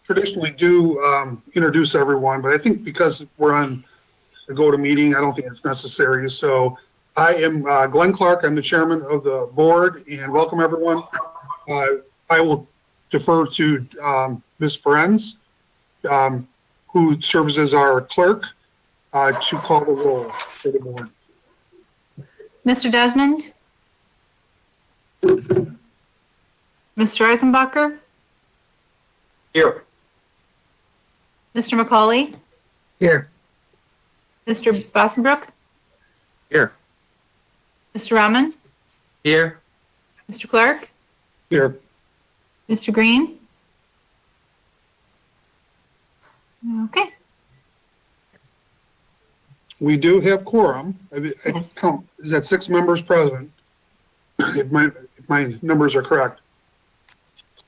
traditionally do introduce everyone, but I think because we're on a go-to-meeting, I don't think it's necessary. So I am Glenn Clark. I'm the chairman of the board, and welcome everyone. I will defer to Ms. Ferenz, who serves as our clerk, to call the roll for the board. Mr. Desmond? Mr. Eisenbacher? Here. Mr. McCauley? Here. Mr. Bossenbrook? Here. Mr. Rahman? Here. Mr. Clark? Here. Mr. Green? Okay. We do have quorum. I count, is that 6 members present? If my numbers are correct.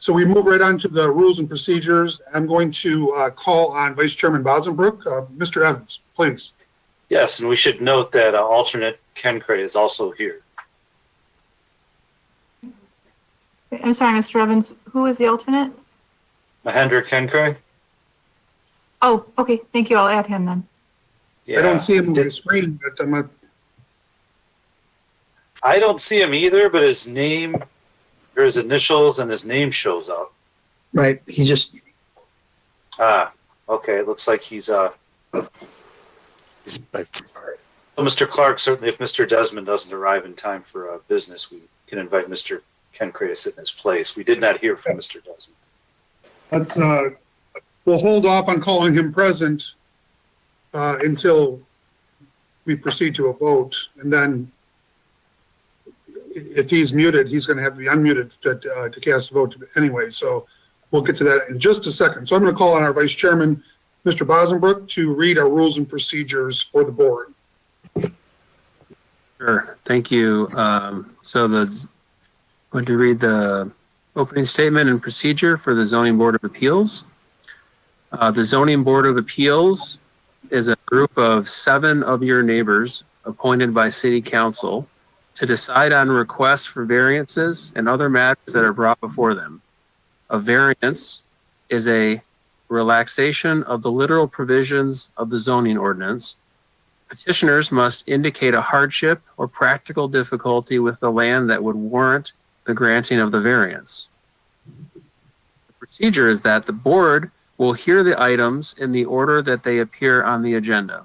So we move right on to the rules and procedures. I'm going to call on Vice Chairman Bossenbrook. Mr. Evans, please. Yes, and we should note that alternate Ken Cray is also here. I'm sorry, Mr. Evans. Who is the alternate? Mahendra Ken Cray? Oh, okay. Thank you. I'll add him then. Yeah. I don't see him on the screen, but I'm not. I don't see him either, but his name, or his initials and his name shows up. Right. He just. Ah, okay. It looks like he's so Mr. Clark, certainly if Mr. Desmond doesn't arrive in time for business, we can invite Mr. Ken Cray to sit in his place. We did not hear from Mr. Desmond. Let's, we'll hold off on calling him present until we proceed to a vote. And then if he's muted, he's going to have to be unmuted to cast a vote anyway. So we'll get to that in just a second. So I'm going to call on our Vice Chairman, Mr. Bossenbrook, to read our rules and procedures for the board. Sure. Thank you. So going to read the opening statement and procedure for the Zoning Board of Appeals. The Zoning Board of Appeals is a group of 7 of your neighbors appointed by City Council to decide on requests for variances and other matters that are brought before them. A variance is a relaxation of the literal provisions of the zoning ordinance. Petitioners must indicate a hardship or practical difficulty with the land that would warrant the granting of the variance. The procedure is that the board will hear the items in the order that they appear on the agenda.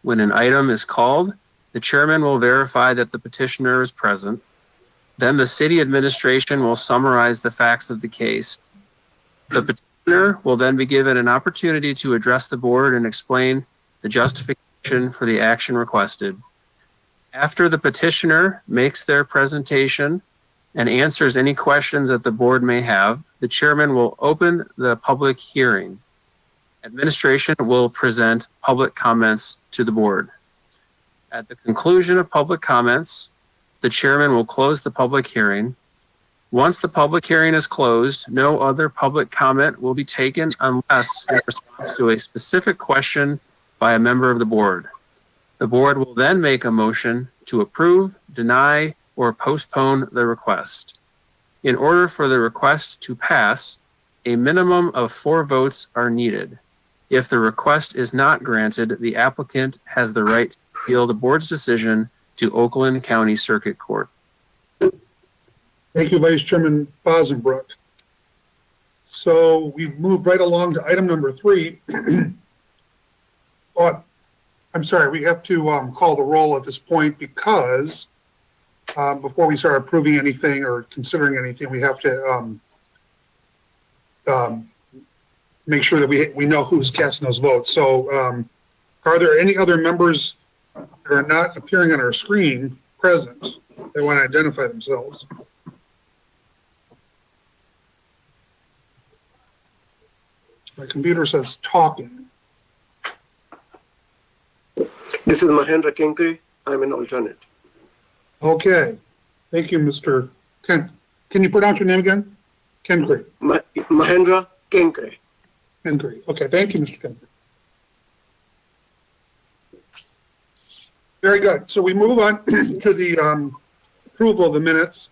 When an item is called, the chairman will verify that the petitioner is present. Then the city administration will summarize the facts of the case. The petitioner will then be given an opportunity to address the board and explain the justification for the action requested. After the petitioner makes their presentation and answers any questions that the board may have, the chairman will open the public hearing. Administration will present public comments to the board. At the conclusion of public comments, the chairman will close the public hearing. Once the public hearing is closed, no other public comment will be taken unless in response to a specific question by a member of the board. The board will then make a motion to approve, deny, or postpone the request. In order for the request to pass, a minimum of 4 votes are needed. If the request is not granted, the applicant has the right to appeal the board's decision to Oakland County Circuit Court. Thank you, Vice Chairman Bossenbrook. So we move right along to item number 3. Oh, I'm sorry, we have to call the roll at this point because before we start approving anything or considering anything, we have to make sure that we know who's casting those votes. So are there any other members that are not appearing on our screen present that want to identify themselves? My computer says talking. This is Mahendra Kenkri. I'm an alternate. Okay. Thank you, Mr. Ken. Can you pronounce your name again? Kenkri. Mahendra Kenkri. Kenkri. Okay. Thank you, Mr. Kenkri. Very good. So we move on to the approval of the minutes.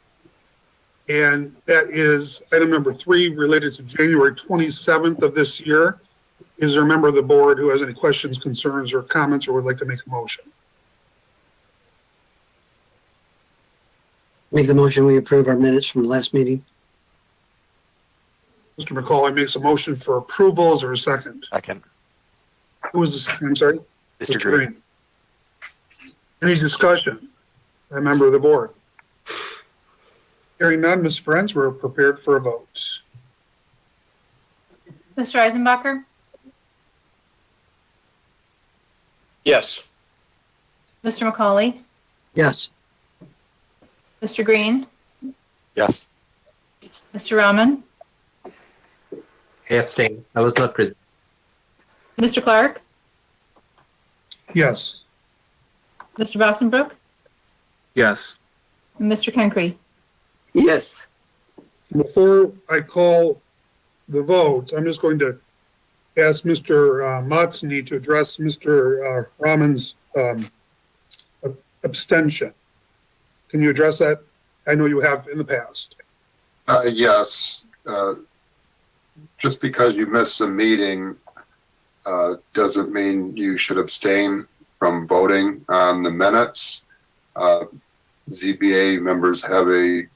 And that is item number 3 related to January 27th of this year. Is there a member of the board who has any questions, concerns, or comments, or would like to make a motion? Make the motion, we approve our minutes from the last meeting. Mr. McCauley makes a motion for approval. Is there a second? Second. Who is this? I'm sorry? Mr. Green. Any discussion? A member of the board? Hearing none, Ms. Friends, we're prepared for a vote. Mr. Eisenbacher, Yes. Mr. McCauley, Yes. Mr. Green, Yes. Mr. Rahman, I abstain. I was not present. Mr. Clark, Yes. Mr. Bossenbrook, Yes. and Mr. Kencrey. Yes. Before I call the vote, I'm just going to ask Mr. Motzny to address Mr. Rahman's abstention. Can you address that? I know you have in the past. Yes. Just because you missed a meeting doesn't mean you should abstain from voting on the minutes. ZBA members have a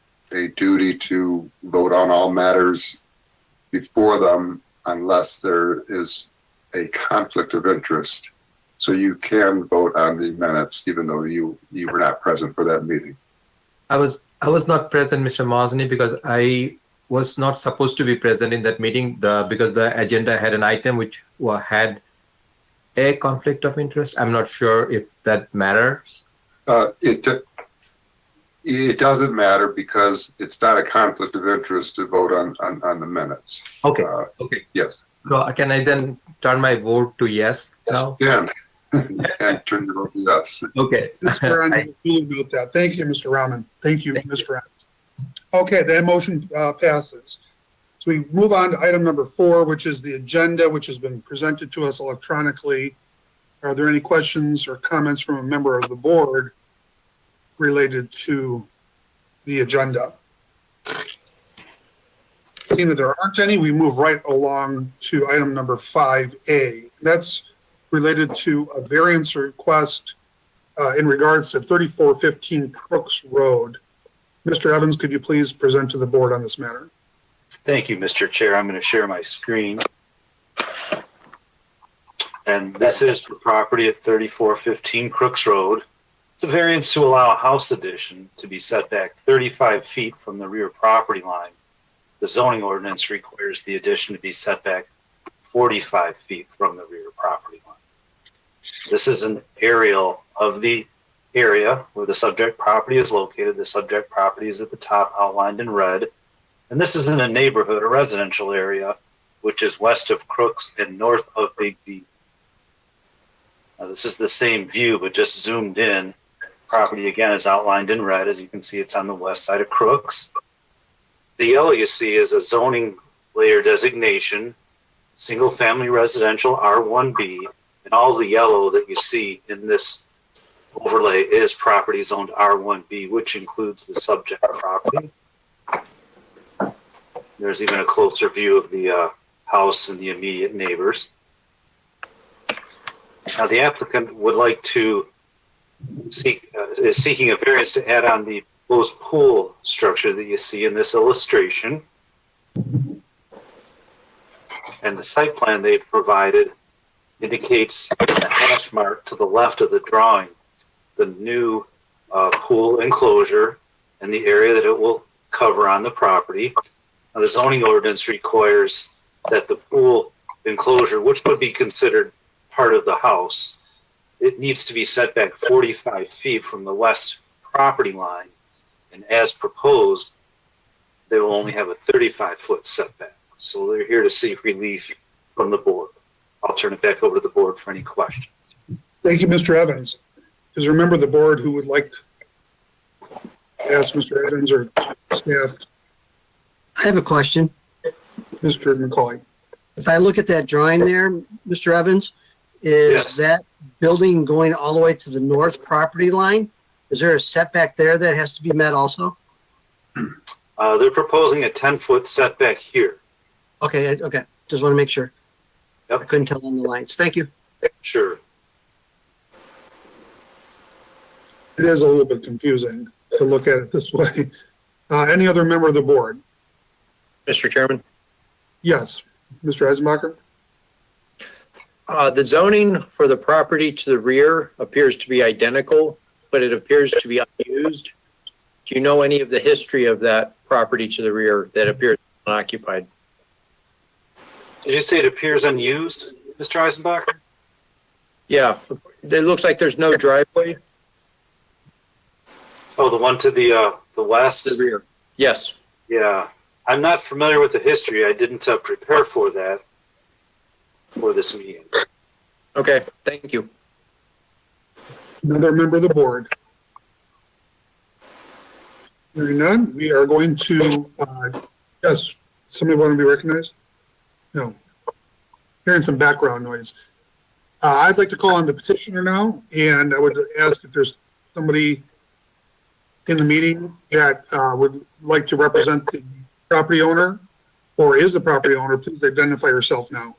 duty to vote on all matters before them unless there is a conflict of interest. So you can vote on the minutes even though you were not present for that meeting. I was not present, Mr. Mosney, because I was not supposed to be present in that meeting because the agenda had an item which had a conflict of interest. I'm not sure if that matters. It doesn't matter because it's not a conflict of interest to vote on the minutes. Okay. Okay. Yes. So can I then turn my vote to yes now? Yeah. And turn your vote to yes. Okay. Mr. Rahman, we'll note that. Thank you, Mr. Rahman. Thank you, Ms. Friends. Okay, that motion passes. So we move on to item number 4, which is the agenda, which has been presented to us electronically. Are there any questions or comments from a member of the board related to the agenda? Seeing that there aren't any, we move right along to item number 5A. That's related to a variance request in regards to 3415 Crooks Road. Mr. Evans, could you please present to the board on this matter? Thank you, Mr. Chair. I'm going to share my screen. And this is for property at 3415 Crooks Road. It's a variance to allow a house addition to be set back 35 feet from the rear property line. The zoning ordinance requires the addition to be set back 45 feet from the rear property line. This is an aerial of the area where the subject property is located. The subject property is at the top, outlined in red. And this is in a neighborhood, a residential area, which is west of Crooks and north of Big B. Now, this is the same view, but just zoomed in. Property, again, is outlined in red. As you can see, it's on the west side of Crooks. The yellow you see is a zoning layer designation, single-family residential R1B, and all the yellow that you see in this overlay is property zoned R1B, which includes the subject property. There's even a closer view of the house and the immediate neighbors. Now, the applicant would like to is seeking a variance to add on the proposed pool structure that you see in this illustration. And the site plan they've provided indicates a hash mark to the left of the drawing, the new pool enclosure and the area that it will cover on the property. Now, the zoning ordinance requires that the pool enclosure, which would be considered part of the house, it needs to be set back 45 feet from the west property line. And as proposed, they will only have a 35-foot setback. So they're here to seek relief from the board. I'll turn it back over to the board for any questions. Thank you, Mr. Evans. Is there a member of the board who would like to ask Mr. Evans or staff? I have a question. Mr. McCauley. If I look at that drawing there, Mr. Evans, is Yes. that building going all the way to the north property line? Is there a setback there that has to be met also? They're proposing a 10-foot setback here. Okay, okay. Just want to make sure. Yep. I couldn't tell on the lines. Thank you. Sure. It is a little bit confusing to look at it this way. Any other member of the board? Mr. Chairman, Yes, Mr. Eisenbacher? the zoning for the property to the rear appears to be identical, but it appears to be unused. Do you know any of the history of that property to the rear that appears unoccupied? Did you say it appears unused, Mr. Eisenbacher? Yeah, it looks like there's no driveway Oh, the one to the west? to the rear. Yes. Yeah. I'm not familiar with the history. I didn't prepare for that for this meeting. Okay, thank you. Another member of the board? Hearing none, we are going to, yes, somebody want to be recognized? No. Hearing some background noise. I'd like to call on the petitioner now, and I would ask if there's somebody in the meeting that would like to represent the property owner or is the property owner. Please identify yourself now.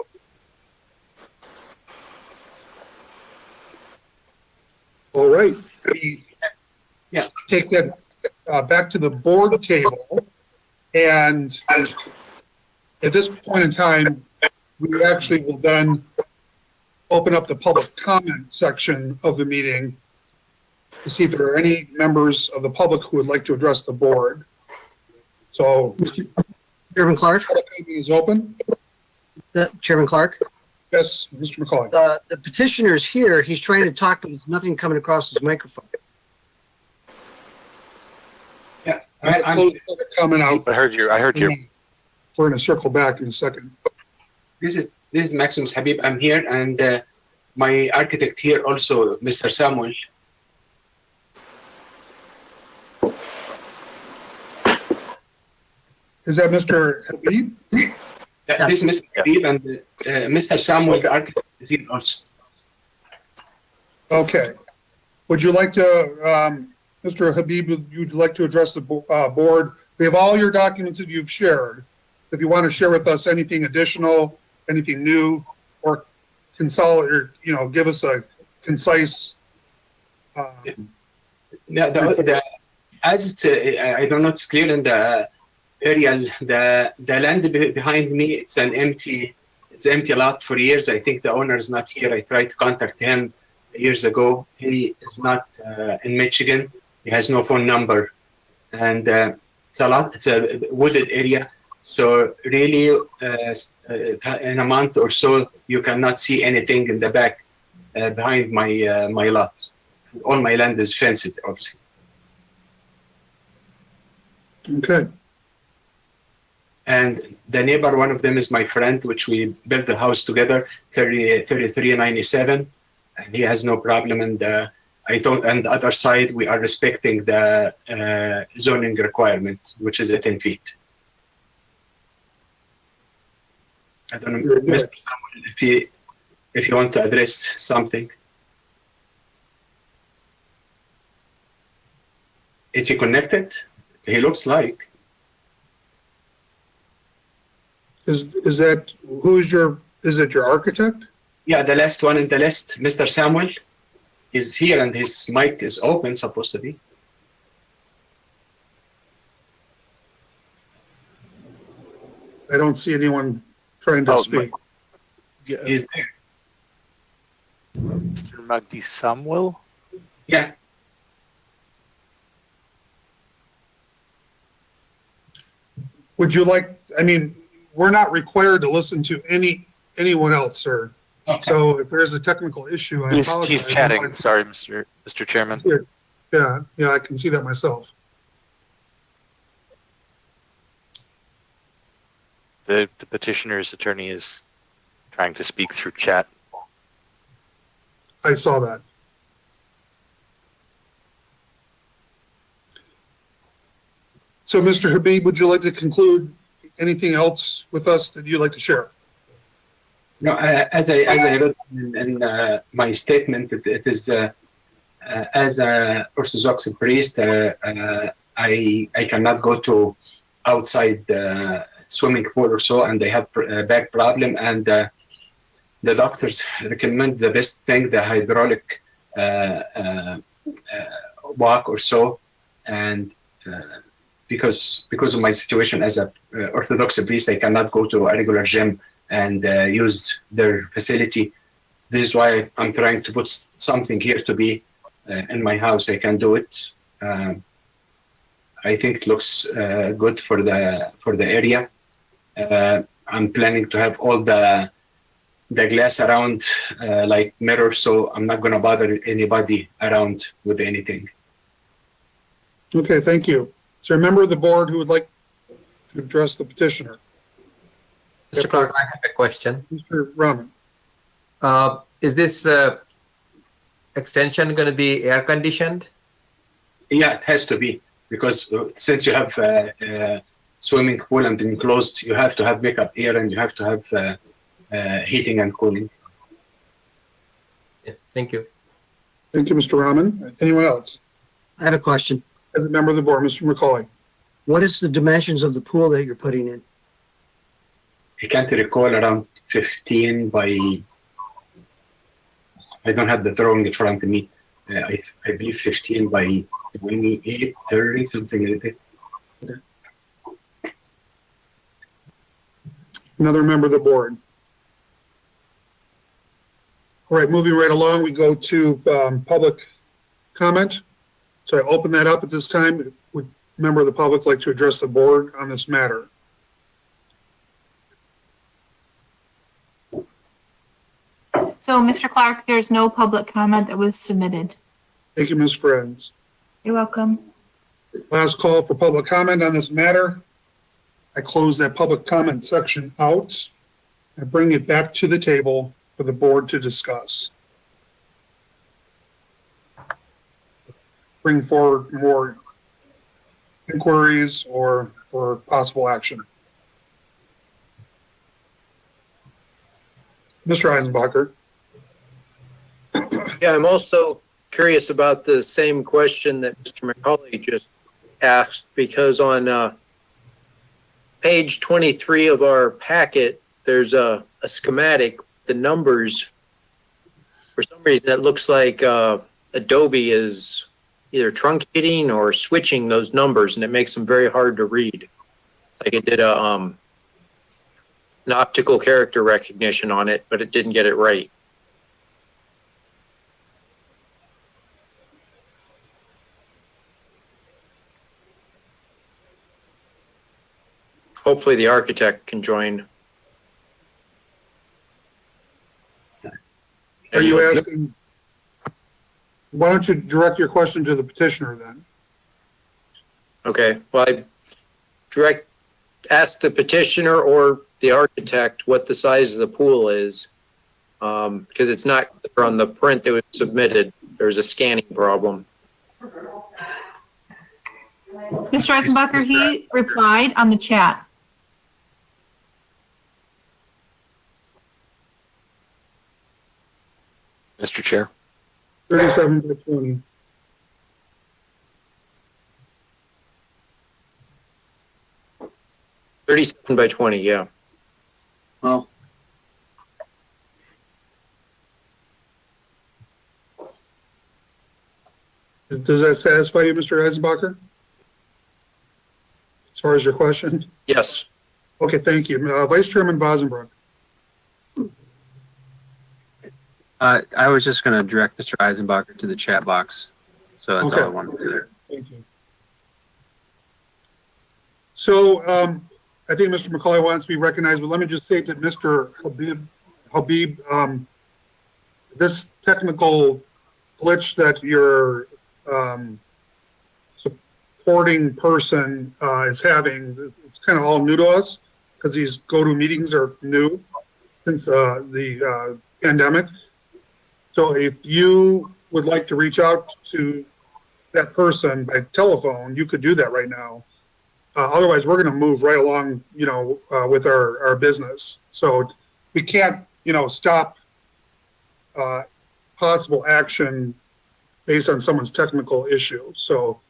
All right. Yeah. Take that back to the board table. And at this point in time, we actually will then open up the public comment section of the meeting to see if there are any members of the public who would like to address the board. So, Chairman Clark? public comment is open. Chairman Clark? Yes, Mr. McCauley. The petitioner's here. He's trying to talk, but there's nothing coming across his microphone. Yeah, I'm close to public comment out. I heard you. We're going to circle back in a second. this is Maximus Habib. I'm here, and my architect here also, Mr. Samuel. Is that Mr. Habib? Yeah, this is Mr. Habib, and Mr. Samuel, the architect, is here also. Okay. Would you like to, Mr. Habib, you'd like to address the board? We have all your documents that you've shared. If you want to share with us anything additional, anything new, or consolidate, or, give us a concise. Yeah, as it's, I don't know, it's clear in the area, the land behind me, it's empty lot for years. I think the owner is not here. I tried to contact him years ago. He is not in Michigan. He has no phone number, and it's a wooded area. So really, in a month or so, you cannot see anything in the back behind my lot. All my land is fenced also. Okay. And the neighbor, one of them is my friend, which we built the house together, 3397, and he has no problem. And and the other side, we are respecting the zoning requirement, which is 10 feet. I don't know, Mr. Samuel, if you want to address something. Is he connected? He looks like. Is that, is it your architect? Yeah, the last one in the list, Mr. Samuel, is here and his mic is open, supposed to be. I don't see anyone trying to speak. He's there. Mr. Magdi Samuel? Yeah. Would you like, we're not required to listen to anyone else, sir. Okay. So if there's a technical issue, I apologize. He's chatting. Sorry, Mr. Chairman. Yeah, I can see that myself. The petitioner's attorney is trying to speak through chat. I saw that. So, Mr. Habib, would you like to conclude anything else with us that you'd like to share? No, as I wrote in my statement, it is as an Orthodox priest, I cannot go to outside the swimming pool or so, and they have a back problem, and the doctors recommend the best thing, the hydraulic walk or so, and because of my situation as a Orthodox priest, I cannot go to a regular gym and use their facility. This is why I'm trying to put something here to be in my house. I can do it. I think it looks good for the area. I'm planning to have all the glass around like mirrors, so I'm not going to bother anybody around with anything. Okay, thank you. Is there a member of the board who would like to address the petitioner? Mr. Clark, I have a question. Mr. Rahman. Is this extension going to be air conditioned? Yeah, it has to be, because since you have a swimming pool and enclosed, you have to have backup air and you have to have heating and cooling. Yeah, thank you. Thank you, Mr. Rahman. Anyone else? I have a question. As a member of the board, Mr. McCauley. What is the dimensions of the pool that you're putting in? I can't recall, around 15 by, I don't have the drawing in front of me. I believe 15 by 28, 30, something like that. Another member of the board. All right, moving right along, we go to public comment. So I open that up at this time. Would a member of the public like to address the board on this matter? So, Mr. Clark, there's no public comment that was submitted. Thank you, Ms. Friends. You're welcome. Last call for public comment on this matter. I close that public comment section out and bring it back to the table for the board to discuss. Bring forward more inquiries or for possible action. Mr. Eisenbacher. Yeah, I'm also curious about the same question that Mr. McCauley just asked, because on page 23 of our packet, there's a schematic. The numbers, for some reason, it looks like Adobe is either truncating or switching those numbers, and it makes them very hard to read. Like it did an optical character recognition on it, but it didn't get it right. Hopefully the architect can join. Are you asking, why don't you direct your question to the petitioner then? Okay, well, I ask the petitioner or the architect what the size of the pool is, because it's not clear on the print that was submitted. There's a scanning problem. Mr. Eisenbacher, he replied on the chat. Mr. Chair. 37 by 20. $37 by $20, yeah. Well, Does that satisfy you, Mr. Eisenbacher? As far as your question? Yes. Okay, thank you. Vice Chairman Bosenbrook. I was just going to direct Mr. Eisenbacher to the chat box. So that's Okay. all I wanted to do there. Thank you. So I think Mr. McCauley wants to be recognized, but let me just state that Mr. Habib, this technical glitch that your supporting person is having, it's kind of all new to us because these go-to-meetings are new since the pandemic. So if you would like to reach out to that person by telephone, you could do that right now. Otherwise, we're going to move right along, with our business. So we can't, stop possible action based on someone's technical issue. So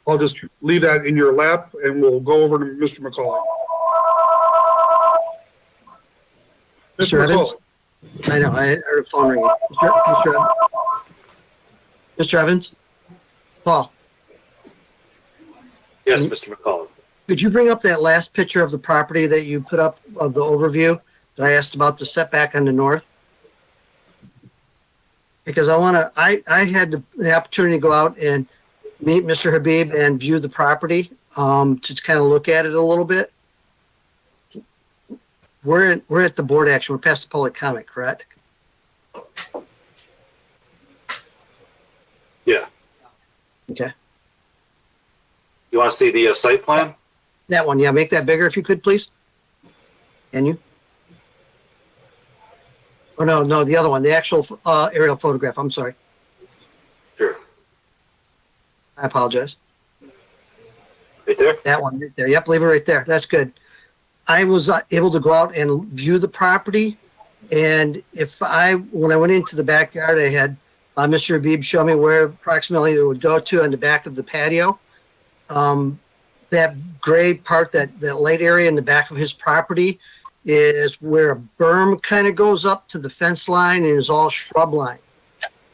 I'll just leave that in your lap and we'll go over to Mr. McCauley. Mr. Evans? I know, I heard a phone ringing. Mr. Evans? Paul, Yes, Mr. McCollum. could you bring up that last picture of the property that you put up of the overview that I asked about the setback on the north? Because I had the opportunity to go out and meet Mr. Habib and view the property, to kind of look at it a little bit. We're at the board action. We're past the public comment, correct? Yeah. Okay. You want to see the site plan? That one, yeah, make that bigger if you could, please. Can you? Oh, no, the other one, the actual aerial photograph. I'm sorry. Sure. I apologize. Right there? That one right there. Yep, leave it right there. That's good. I was able to go out and view the property. And when I went into the backyard, I had Mr. Habib show me where approximately it would go to on the back of the patio. That gray part, that light area in the back of his property is where a berm kind of goes up to the fence line and is all shrub line.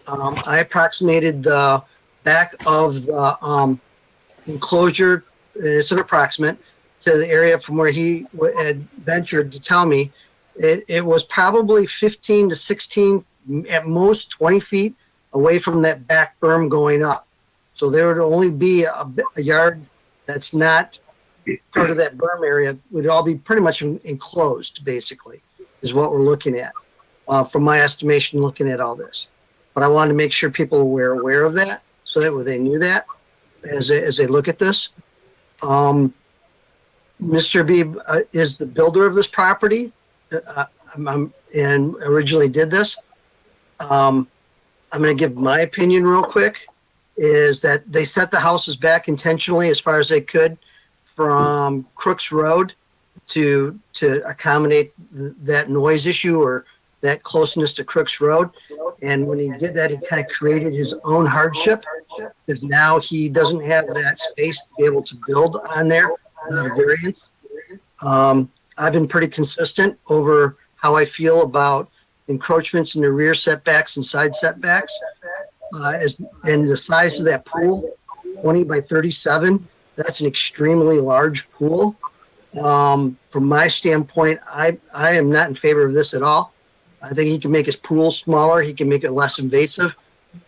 I approximated the back of the enclosure, and it's an approximate, to the area from where he had ventured to tell me. It was probably 15 to 16, at most 20 feet away from that back berm going up. So there would only be a yard that's not part of that berm area, would all be pretty much enclosed, basically, is what we're looking at, from my estimation, looking at all this. But I wanted to make sure people were aware of that, so that they knew that as they look at this. Mr. Beebe is the builder of this property, and originally did this. I'm going to give my opinion real quick, is that they set the houses back intentionally as far as they could from Crooks Road to accommodate that noise issue or that closeness to Crooks Road. And when he did that, he kind of created his own hardship, because now he doesn't have that space to be able to build on there without a variance. I've been pretty consistent over how I feel about encroachments in the rear setbacks and side setbacks. And the size of that pool, 20 by 37, that's an extremely large pool. From my standpoint, I am not in favor of this at all. I think he can make his pool smaller, he can make it less invasive,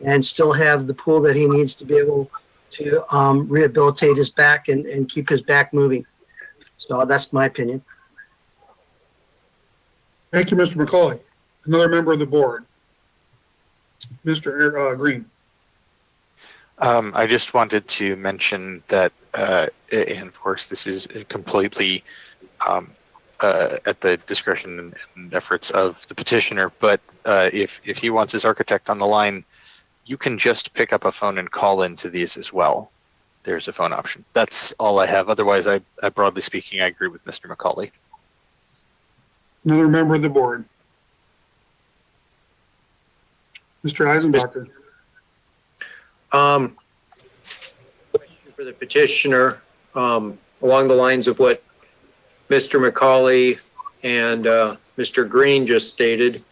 and still have the pool that he needs to be able to rehabilitate his back and keep his back moving. So that's my opinion. Thank you, Mr. McCauley. Another member of the board, Mr. Green. I just wanted to mention that, and of course, this is completely at the discretion and efforts of the petitioner, but if he wants his architect on the line, you can just pick up a phone and call into these as well. There's a phone option. That's all I have. Otherwise, I broadly speaking, I agree with Mr. McCauley. Another member of the board, Mr. Eisenbacher. Question for the petitioner, along the lines of what Mr. McCauley and Mr. Green just stated.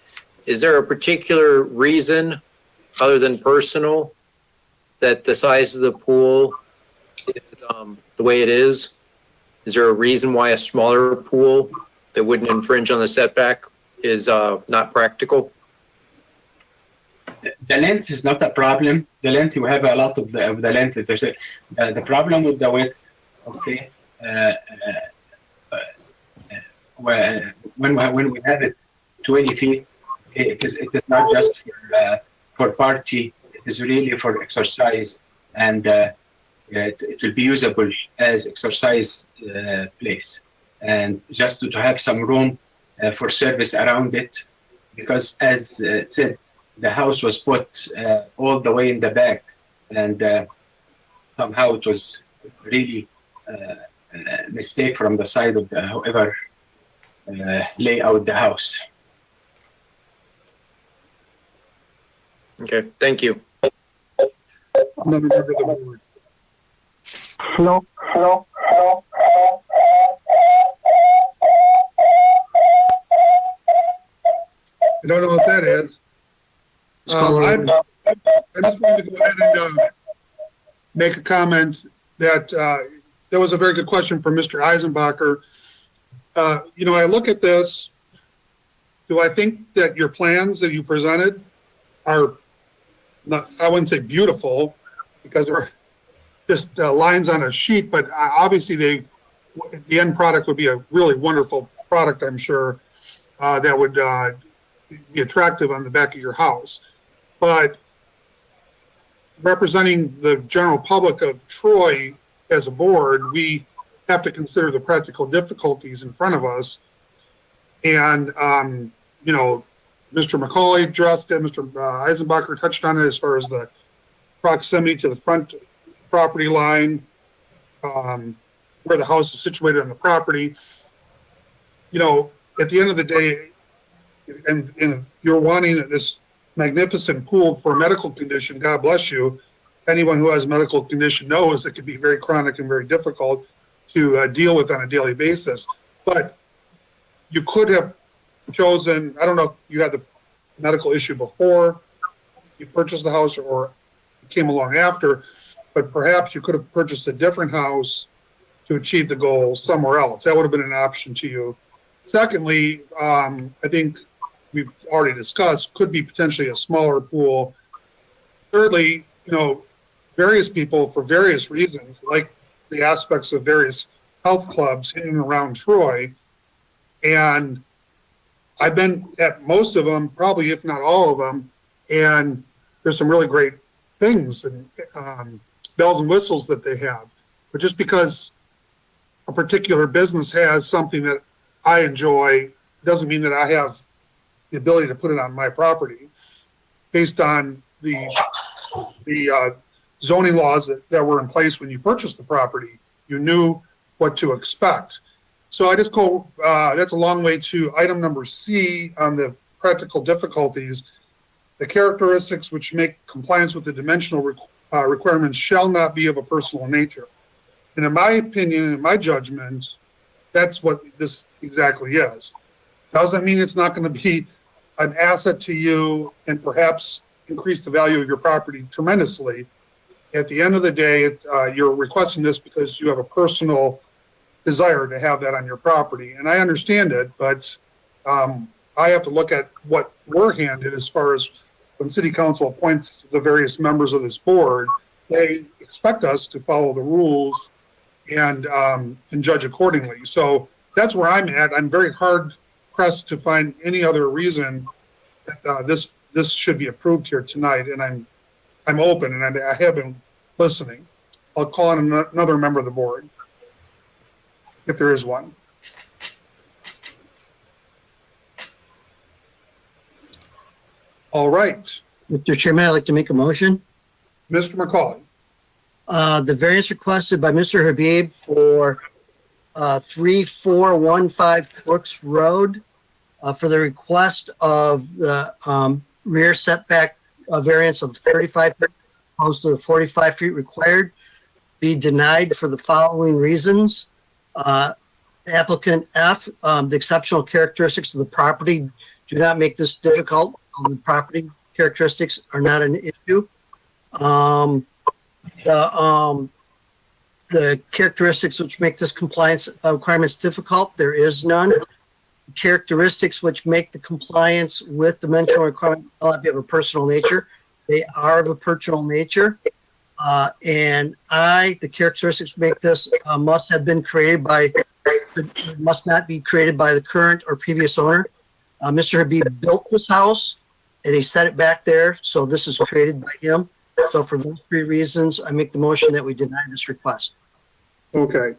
Is there a particular reason, other than personal, that the size of the pool is the way it is? Is there a reason why a smaller pool that wouldn't infringe on the setback is not practical? The length is not a problem. The length, you have a lot of the length. The problem with the width, okay, when we have it 20 feet, it is not just for party. It is really for exercise, and it will be usable as exercise place, and just to have some room for service around it, because as said, the house was put all the way in the back, and somehow it was really a mistake from the side of whoever lay out the house. Okay, thank you. Another member of the board. I don't know what that is. I'm just going to go ahead and make a comment that that was a very good question from Mr. Eisenbacher. I look at this. Do I think that your plans that you presented are not, I wouldn't say beautiful because they're just lines on a sheet, but obviously the end product would be a really wonderful product, I'm sure, that would be attractive on the back of your house. But representing the general public of Troy as a board, we have to consider the practical difficulties in front of us. And, Mr. McCauley addressed it, Mr. Eisenbacher touched on it as far as the proximity to the front property line, where the house is situated on the property. At the end of the day, and you're wanting this magnificent pool for a medical condition, God bless you. Anyone who has a medical condition knows it can be very chronic and very difficult to deal with on a daily basis. But you could have chosen, I don't know if you had the medical issue before you purchased the house or it came along after, but perhaps you could have purchased a different house to achieve the goal somewhere else. That would have been an option to you. Secondly, I think we've already discussed, could be potentially a smaller pool. Thirdly, various people for various reasons, like the aspects of various health clubs in and around Troy. And I've been at most of them, probably if not all of them, and there's some really great things and bells and whistles that they have. But just because a particular business has something that I enjoy doesn't mean that I have the ability to put it on my property based on the zoning laws that were in place when you purchased the property. You knew what to expect. So I just go, that's a long way to item number C on the practical difficulties. The characteristics which make compliance with the dimensional requirements shall not be of a personal nature. And in my opinion, in my judgment, that's what this exactly is. Doesn't mean it's not going to be an asset to you and perhaps increase the value of your property tremendously. At the end of the day, you're requesting this because you have a personal desire to have that on your property. And I understand it, but I have to look at what we're handed as far as when city council appoints the various members of this board. They expect us to follow the rules and judge accordingly. So that's where I'm at. I'm very hard pressed to find any other reason that this should be approved here tonight. And I'm open and I have been listening. I'll call on another member of the board if there is one. All right. Mr. Chairman, I'd like to make a motion. Mr. McCauley. The variance requested by Mr. Habib for 3415 Crooks Road for the request of the rear setback variance of 35 feet opposed to the 45 feet required be denied for the following reasons. Applicant F, the exceptional characteristics of the property do not make this difficult. The property characteristics are not an issue. The characteristics which make this compliance requirements difficult, there is none. Characteristics which make the compliance with dimensional requirement not be of a personal nature. They are of a personal nature. And the characteristics make this must not be created by the current or previous owner. Mr. Habib built this house and he set it back there, so this is created by him. So for those three reasons, I make the motion that we deny this request. Okay.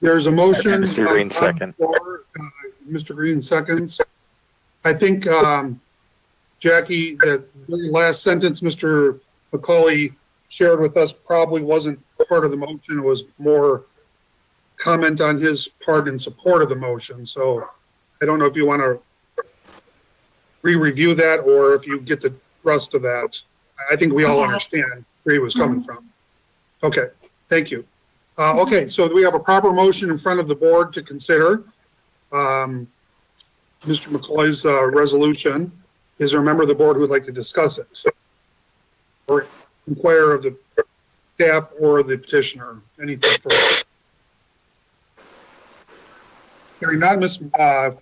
There's a motion. Mr. Green, second. Mr. Green seconds. I think, Jackie, that very last sentence Mr. McCauley shared with us probably wasn't part of the motion. It was more comment on his part in support of the motion. So I don't know if you want to re-review that or if you get the rest of that. I think we all understand where he was coming from. Okay, thank you. Okay, so we have a proper motion in front of the board to consider. Mr. McCauley's resolution. Is there a member of the board who would like to discuss it? Or inquire of the staff or the petitioner? Anything further? Hearing none, Ms.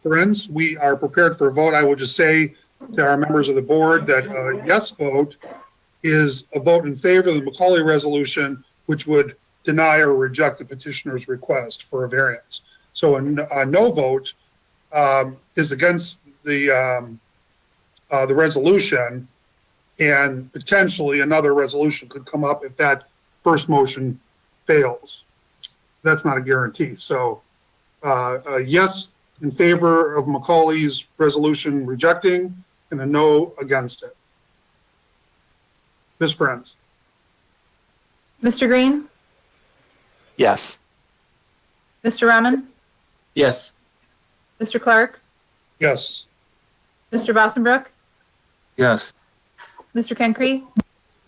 Friends, we are prepared for a vote. I will just say to our members of the board that a yes vote is a vote in favor of the McCauley resolution, which would deny or reject the petitioner's request for a variance. So a no vote is against the resolution, and potentially another resolution could come up if that first motion fails. That's not a guarantee. So a yes in favor of McCauley's resolution rejecting, and a no against it. Ms. Friends. Mr. Green, Yes. Mr. Rahman, Yes. Mr. Clark, Yes. Mr. Bossenbrook, Yes. Mr. Kencree,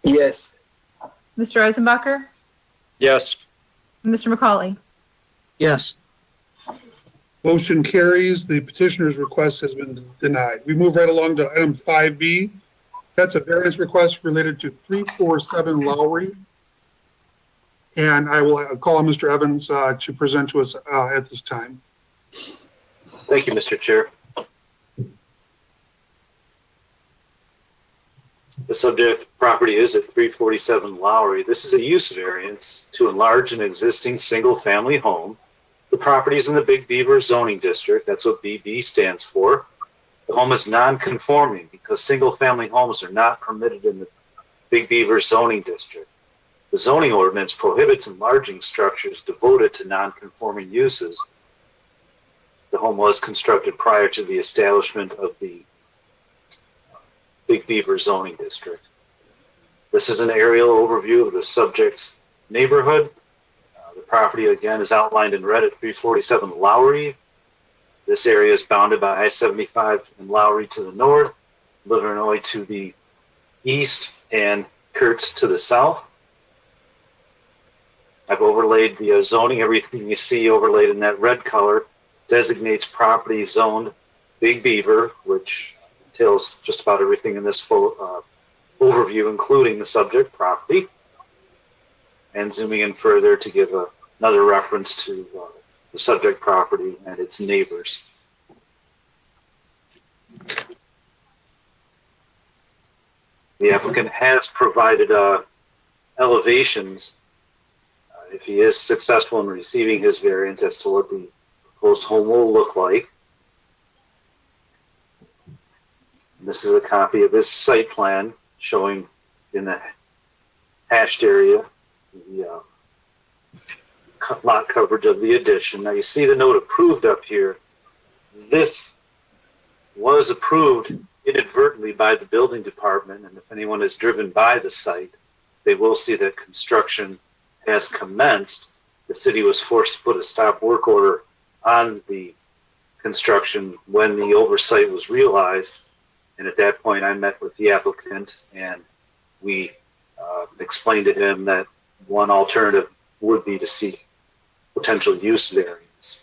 Yes. Mr. Eisenbacher, Yes. and Mr. McCauley. Yes. Motion carries. The petitioner's request has been denied. We move right along to item 5B. That's a variance request related to 347 Lowry. And I will call on Mr. Evans to present to us at this time. Thank you, Mr. Chair. The subject property is at 347 Lowry. This is a use variance to enlarge an existing single-family home. The property is in the Big Beaver zoning district. That's what BB stands for. The home is non-conforming because single-family homes are not permitted in the Big Beaver zoning district. The zoning ordinance prohibits enlarging structures devoted to non-conforming uses. The home was constructed prior to the establishment of the Big Beaver zoning district. This is an aerial overview of the subject neighborhood. The property, again, is outlined in red at 347 Lowry. This area is bounded by I-75 and Lowry to the north, Livernois to the east, and Kurtz to the south. I've overlaid the zoning. Everything you see overlaid in that red color designates property zoned Big Beaver, which entails just about everything in this full overview, including the subject property. And zooming in further to give another reference to the subject property and its neighbors. The applicant has provided elevations if he is successful in receiving his variance as to what the proposed home will look like. And this is a copy of this site plan showing in the hashed area the lot coverage of the addition. Now you see the note approved up here. This was approved inadvertently by the building department, and if anyone has driven by the site, they will see that construction has commenced. The city was forced to put a stop work order on the construction when the oversight was realized, and at that point I met with the applicant and we explained to him that one alternative would be to seek potential use variance.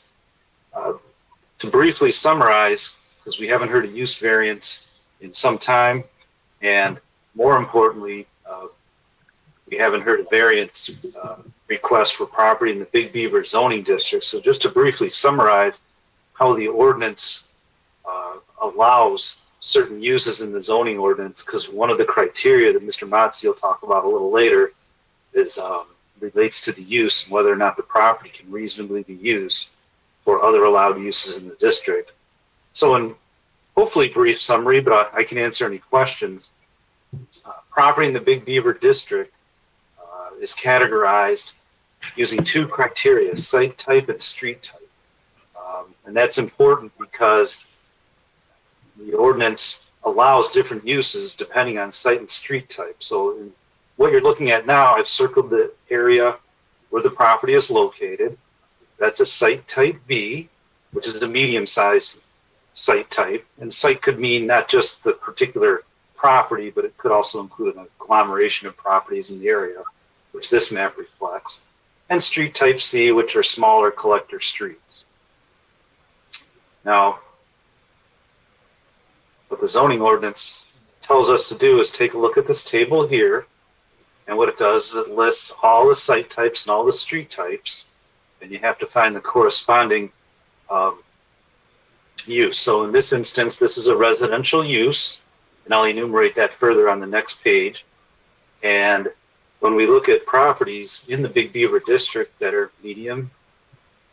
To briefly summarize, because we haven't heard a use variance in some time, and more importantly, we haven't heard a variance request for property in the Big Beaver zoning district. So just to briefly summarize how the ordinance allows certain uses in the zoning ordinance, because one of the criteria that Mr. Motzi will talk about a little later is relates to the use and whether or not the property can reasonably be used for other allowed uses in the district. So in hopefully brief summary, but I can answer any questions. Property in the Big Beaver district is categorized using two criteria, site type and street type. And that's important because the ordinance allows different uses depending on site and street type. So in what you're looking at now, I've circled the area where the property is located. That's a site type B, which is a medium-sized site type. And site could mean not just the particular property, but it could also include an agglomeration of properties in the area, which this map reflects, and street type C, which are smaller collector streets. Now, what the zoning ordinance tells us to do is take a look at this table here, and what it does is it lists all the site types and all the street types, and you have to find the corresponding use. So in this instance, this is a residential use, and I'll enumerate that further on the next page. And when we look at properties in the Big Beaver District that are medium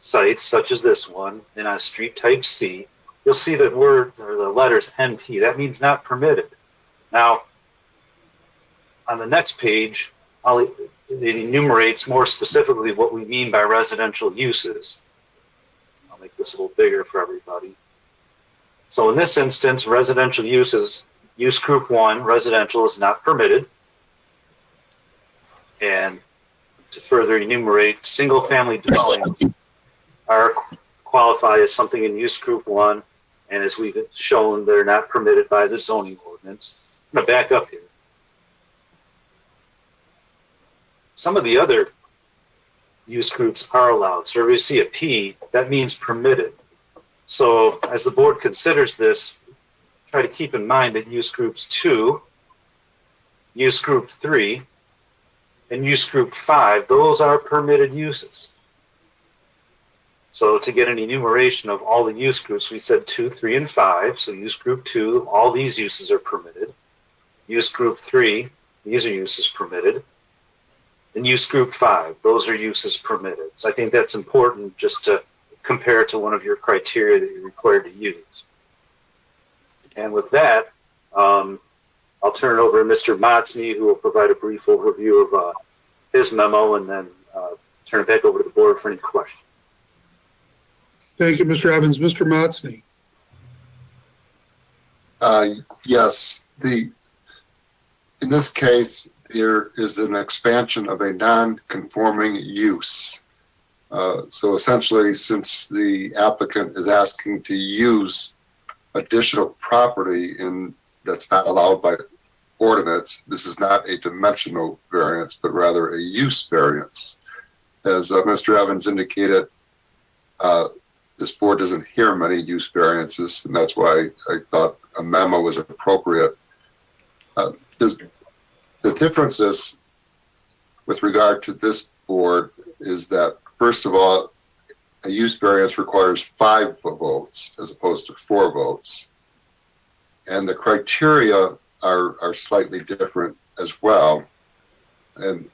sites, such as this one, and on street type C, you'll see that the letters NP. That means not permitted. Now, on the next page, it enumerates more specifically what we mean by residential uses. I'll make this a little bigger for everybody. So in this instance, residential uses, use group 1, residential, is not permitted. And to further enumerate, single family dwellings qualify as something in use group 1, and as we've shown, they're not permitted by the zoning ordinance. I'm going to back up here. Some of the other use groups are allowed. So if you see a P, that means permitted. So as the board considers this, try to keep in mind that use groups 2, use group 3, and use group 5, those are permitted uses. So to get an enumeration of all the use groups, we said 2, 3, and 5. So use group 2, all these uses are permitted. Use group 3, these are uses permitted. And use group 5, those are uses permitted. So I think that's important just to compare to one of your criteria that you're required to use. And with that, I'll turn it over to Mr. Motzny, who will provide a brief overview of his memo, and then turn it back over to the board for any questions. Thank you, Mr. Evans. Mr. Motzny. Yes, in this case, there is an expansion of a non-conforming use. So essentially, since the applicant is asking to use additional property that's not allowed by ordinance, this is not a dimensional variance, but rather a use variance. As Mr. Evans indicated, this board doesn't hear many use variances, and that's why I thought a memo was appropriate. The differences with regard to this board is that, first of all, a use variance requires 5 votes as opposed to 4 votes. And the criteria are slightly different as well. And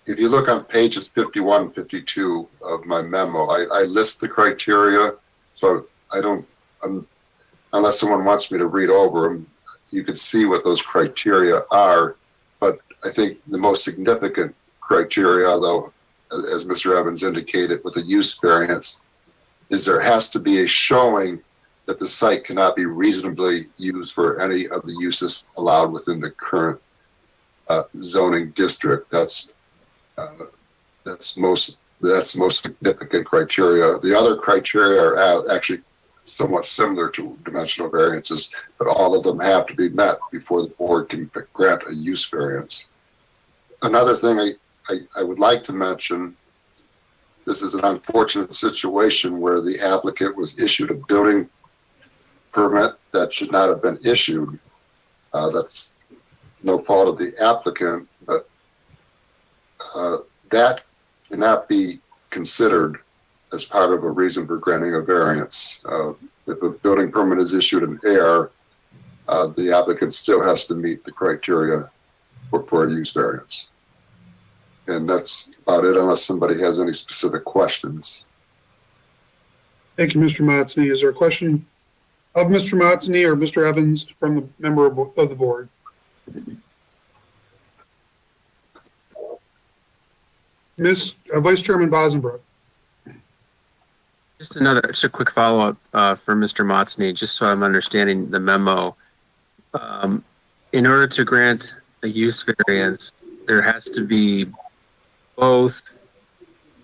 if you look on pages 51 and 52 of my memo, I list the criteria. So unless someone wants me to read over them, you can see what those criteria are. But I think the most significant criteria, though, as Mr. Evans indicated with a use variance, is there has to be a showing that the site cannot be reasonably used for any of the uses allowed within the current zoning district. That's most significant criteria. The other criteria are actually somewhat similar to dimensional variances, but all of them have to be met before the board can grant a use variance. Another thing I would like to mention, this is an unfortunate situation where the applicant was issued a building permit that should not have been issued. That's no fault of the applicant, but that cannot be considered as part of a reason for granting a variance. If a building permit is issued in error, the applicant still has to meet the criteria for a use variance. And that's about it, unless somebody has any specific questions. Thank you, Mr. Motzny. Is there a question of Mr. Motzny or Mr. Evans from the member of the board? Vice Chairman Bosenbrook. Just a quick follow-up for Mr. Motzny, just so I'm understanding the memo. In order to grant a use variance, there has to be both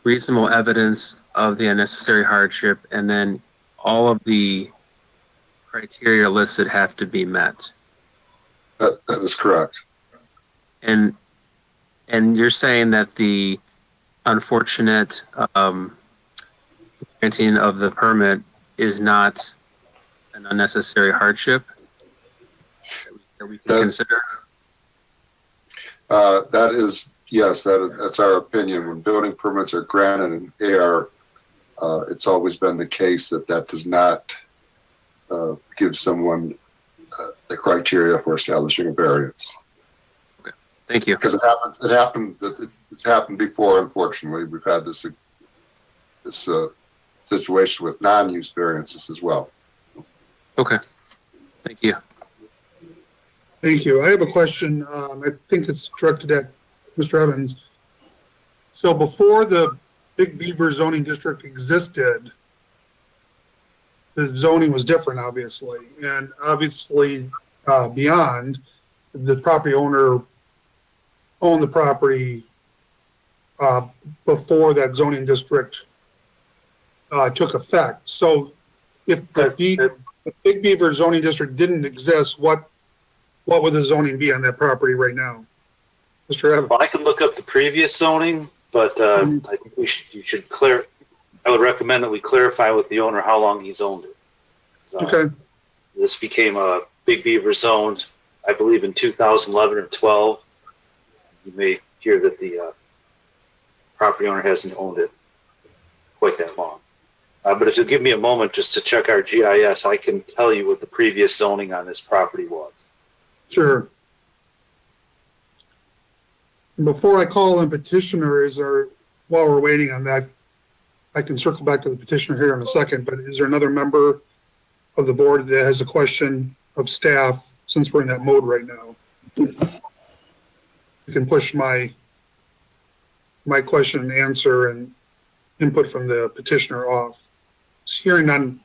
reasonable evidence of the unnecessary hardship, and then all of the criteria listed have to be met. That is correct. And you're saying that the unfortunate granting of the permit is not an unnecessary hardship that we can consider? That is, yes, that's our opinion. When building permits are granted in AR, it's always been the case that does not give someone the criteria for establishing a variance. Thank you. Because it's happened before, unfortunately. We've had this situation with non-use variances as well. Okay. Thank you. Thank you. I have a question. I think it's directed at Mr. Evans. So before the Big Beaver zoning district existed, the zoning was different, obviously. And obviously, beyond, the property owner owned the property before that zoning district took effect. So if the Big Beaver zoning district didn't exist, what would the zoning be on that property right now? Mr. Evans? Well, I can look up the previous zoning, but I think I would recommend that we clarify with the owner how long he's owned it. So, Okay. this became a Big Beaver zoned, I believe, in 2011 or 12. You may hear that the property owner hasn't owned it quite that long. But if you'll give me a moment just to check our GIS, I can tell you what the previous zoning on this property was. Sure. Before I call in petitioner, while we're waiting on that, I can circle back to the petitioner here in a second, but is there another member of the board that has a question of staff, since we're in that mode right now? You can push my question and answer and input from the petitioner off. Hearing none,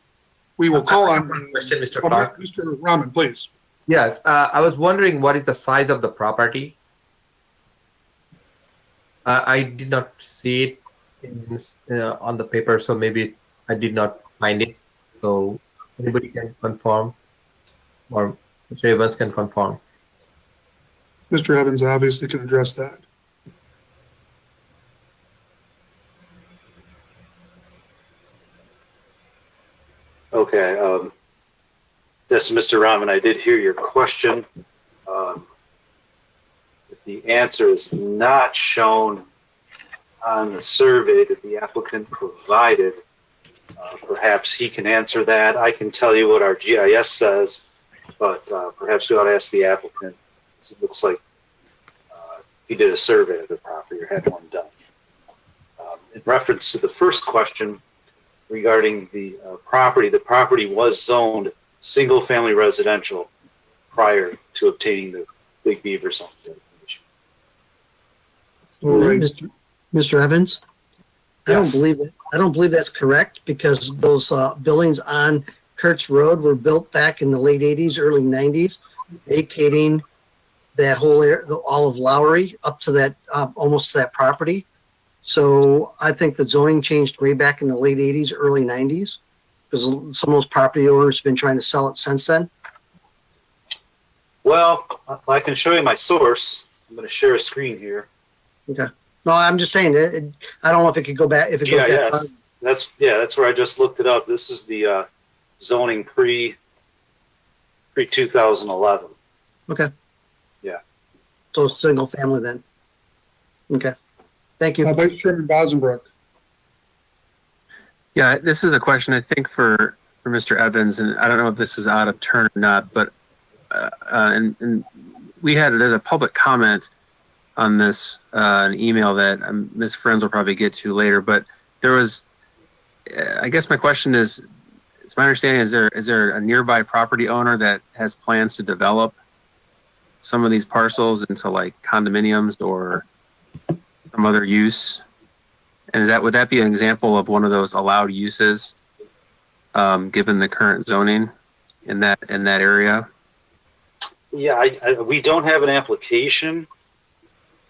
we will call on. Question, Mr. Clark. Mr. Rahman, please. Yes, I was wondering what is the size of the property? I did not see it on the paper, so maybe I did not find it. So anybody can confirm, or Mr. Evans can confirm. Mr. Evans obviously can address that. Okay. Yes, Mr. Rahman, I did hear your question. If the answer is not shown on the survey that the applicant provided, perhaps he can answer that. I can tell you what our GIS says, but perhaps we ought to ask the applicant. It looks like he did a survey of the property or had one done. In reference to the first question regarding the property was zoned single-family residential prior to obtaining the Big Beaver zone designation. All right. Mr. Evans? I Yes. don't believe that's correct, because those buildings on Kurtz Road were built back in the late 80s, early 90s, vacating that whole area, all of Lowry up to that, almost to that property. So I think the zoning changed way back in the late 80s, early 90s, because some of those property owners have been trying to sell it since then. Well, I can show you my source. I'm going to share a screen here. Okay. No, I'm just saying, I don't know if it could go back, if it goes back. GIS. That's where I just looked it up. This is the zoning pre 2011. Okay. Yeah. So single family then. Okay. Thank you. Vice Chairman Bosenbrook. Yeah, this is a question I think for Mr. Evans, and I don't know if this is out of turn or not, but and there's a public comment on this, an email that Ms. Friends will probably get to later, but there was, I guess my question is, it's my understanding, is there a nearby property owner that has plans to develop some of these parcels into like condominiums or some other use? And would that be an example of one of those allowed uses, given the current zoning in that area? Yeah, we don't have an application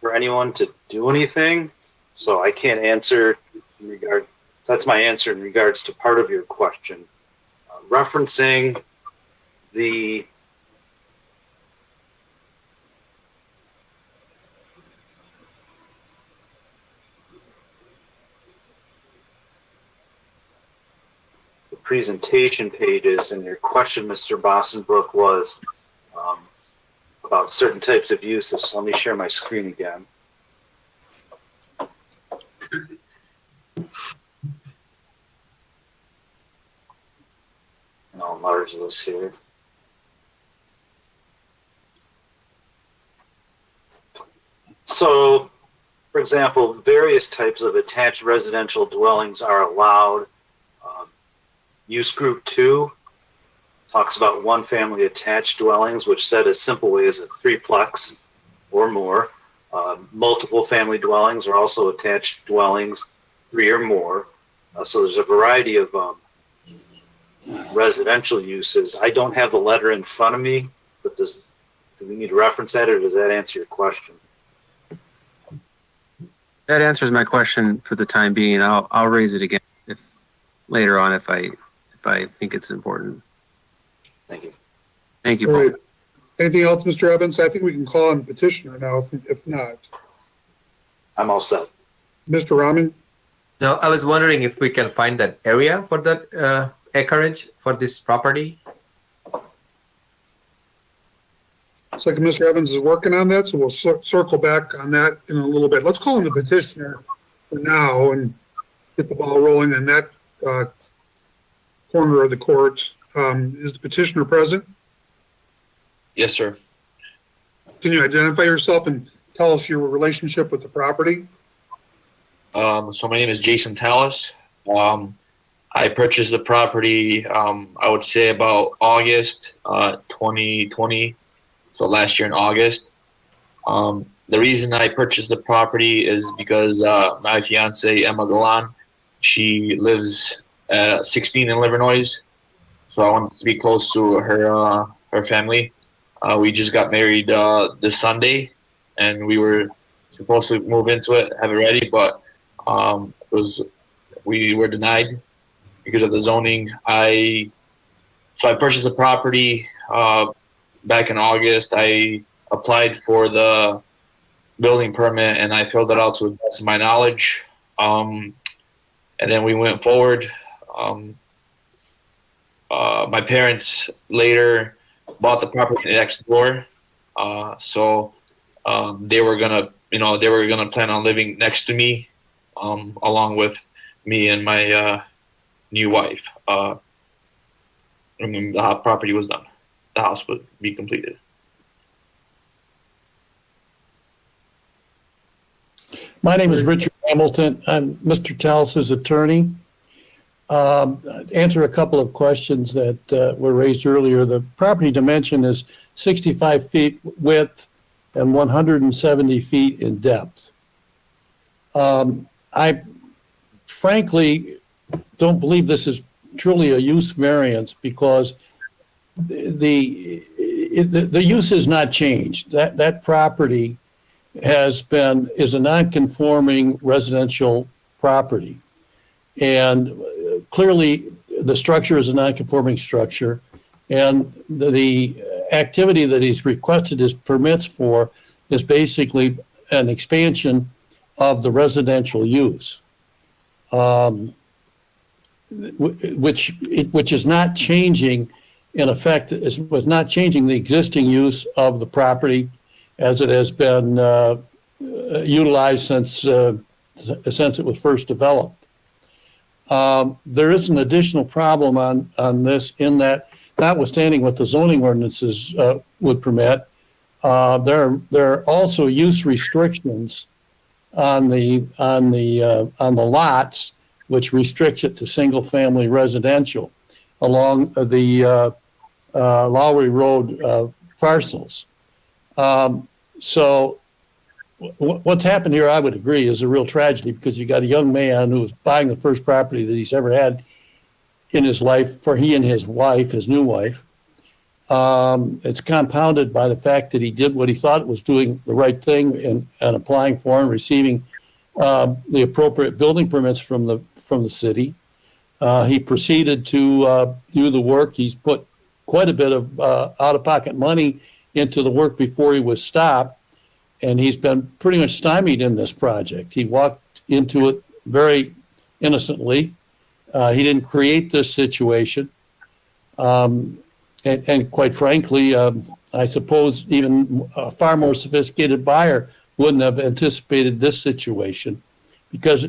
for anyone to do anything, so I can't answer in regard. That's my answer in regards to part of your question, referencing the presentation pages, and your question, Mr. Bostonbrook, was about certain types of uses. So let me share my screen again. And I'll enlarge this here. So, for example, various types of attached residential dwellings are allowed. Use group 2 talks about one family attached dwellings, which said a simple way is a threeplex or more. Multiple family dwellings are also attached dwellings, 3 or more. So there's a variety of residential uses. I don't have the letter in front of me, but do we need to reference that, or does that answer your question? That answers my question for the time being. I'll raise it again if later on if I think it's important. Thank you. Thank you, All Paul. right. Anything else, Mr. Evans? I think we can call on petitioner now, if not. I'm all set. Mr. Rahman? Now, I was wondering if we can find that area for that acreage for this property. Looks like Mr. Evans is working on that, so we'll circle back on that in a little bit. Let's call on the petitioner for now and get the ball rolling in that corner of the court. Is the petitioner present? Yes, sir. Can you identify yourself and tell us your relationship with the property? So my name is Jason Tallis. I purchased the property, I would say about August 2020, so last year in August. The reason I purchased the property is because my fiance, Emma Galan, she lives at 16 in Livernois, so I wanted to be close to her family. We just got married this Sunday, and we were supposed to move into it, have it ready, but we were denied because of the zoning. So I purchased the property back in August. I applied for the building permit and I filled it out to the best of my knowledge. And then we went forward. My parents later bought the property next door. So they were gonna plan on living next to me, along with me and my new wife. When the property was done, the house would be completed. My name is Richard Hamilton. I'm Mr. Tallis's attorney. Answer a couple of questions that were raised earlier. The property dimension is 65 feet width and 170 feet in depth. I frankly don't believe this is truly a use variance because the use has not changed. That property is a non-conforming residential property, and clearly the structure is a non-conforming structure, and the activity that he's requested his permits for is basically an expansion of the residential use, which is not changing, in effect, was not changing the existing use of the property as it has been utilized since it was first developed. There is an additional problem on this in that, notwithstanding what the zoning ordinances would permit, there are also use restrictions on the lots, which restricts it to single-family residential along the Lowry Road parcels. So what's happened here, I would agree, is a real tragedy because you got a young man who was buying the first property that he's ever had in his life for he and his wife, his new wife. It's compounded by the fact that he did what he thought was doing the right thing and applying for and receiving the appropriate building permits from the city. He proceeded to do the work. He's put quite a bit of out-of-pocket money into the work before he was stopped, and he's been pretty much stymied in this project. He walked into it very innocently, He didn't create this situation. And quite frankly, I suppose even a far more sophisticated buyer wouldn't have anticipated this situation, because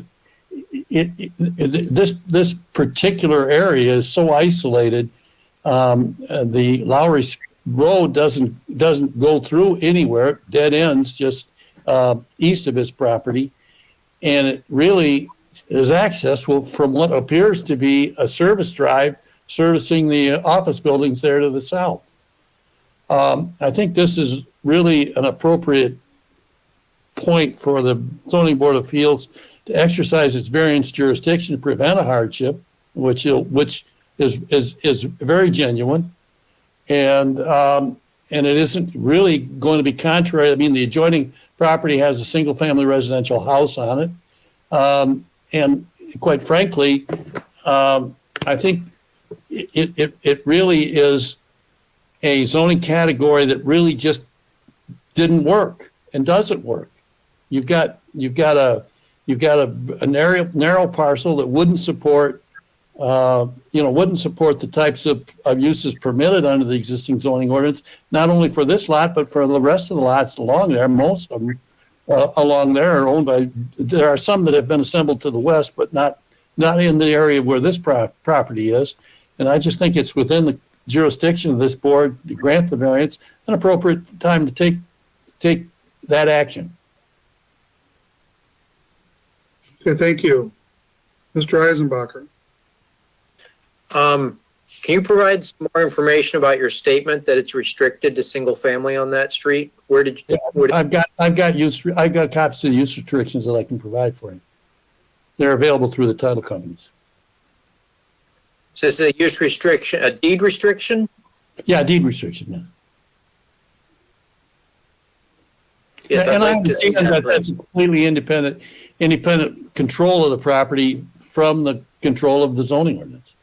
this particular area is so isolated. The Lowry Road doesn't go through anywhere, dead ends just east of his property, and it really is access from what appears to be a service drive servicing the office buildings there to the south. I think this is really an appropriate point for the Zoning Board of Appeals to exercise its variance jurisdiction to prevent a hardship, which is very genuine, and it isn't really going to be contrary. I mean, the adjoining property has a single-family residential house on it, and quite frankly, I think it really is a zoning category that really just didn't work and doesn't work. You've got a narrow parcel that wouldn't support the types of uses permitted under the existing zoning ordinance, not only for this lot, but for the rest of the lots along there. Most of them along there are owned by, there are some that have been assembled to the west, but not in the area where this property is. And I just think it's within the jurisdiction of this board to grant the variance, an appropriate time to take that action. Okay, thank you. Mr. Eisenbacher. Can you provide some more information about your statement that it's restricted to single family on that street? Where did you? I've got copies of the use restrictions that I can provide for you. They're available through the title companies. So it's a use restriction, a deed restriction? Yeah, deed restriction, yeah. Yes, And I I'd like to see understand that that's completely independent control of the property from the control of the zoning ordinance.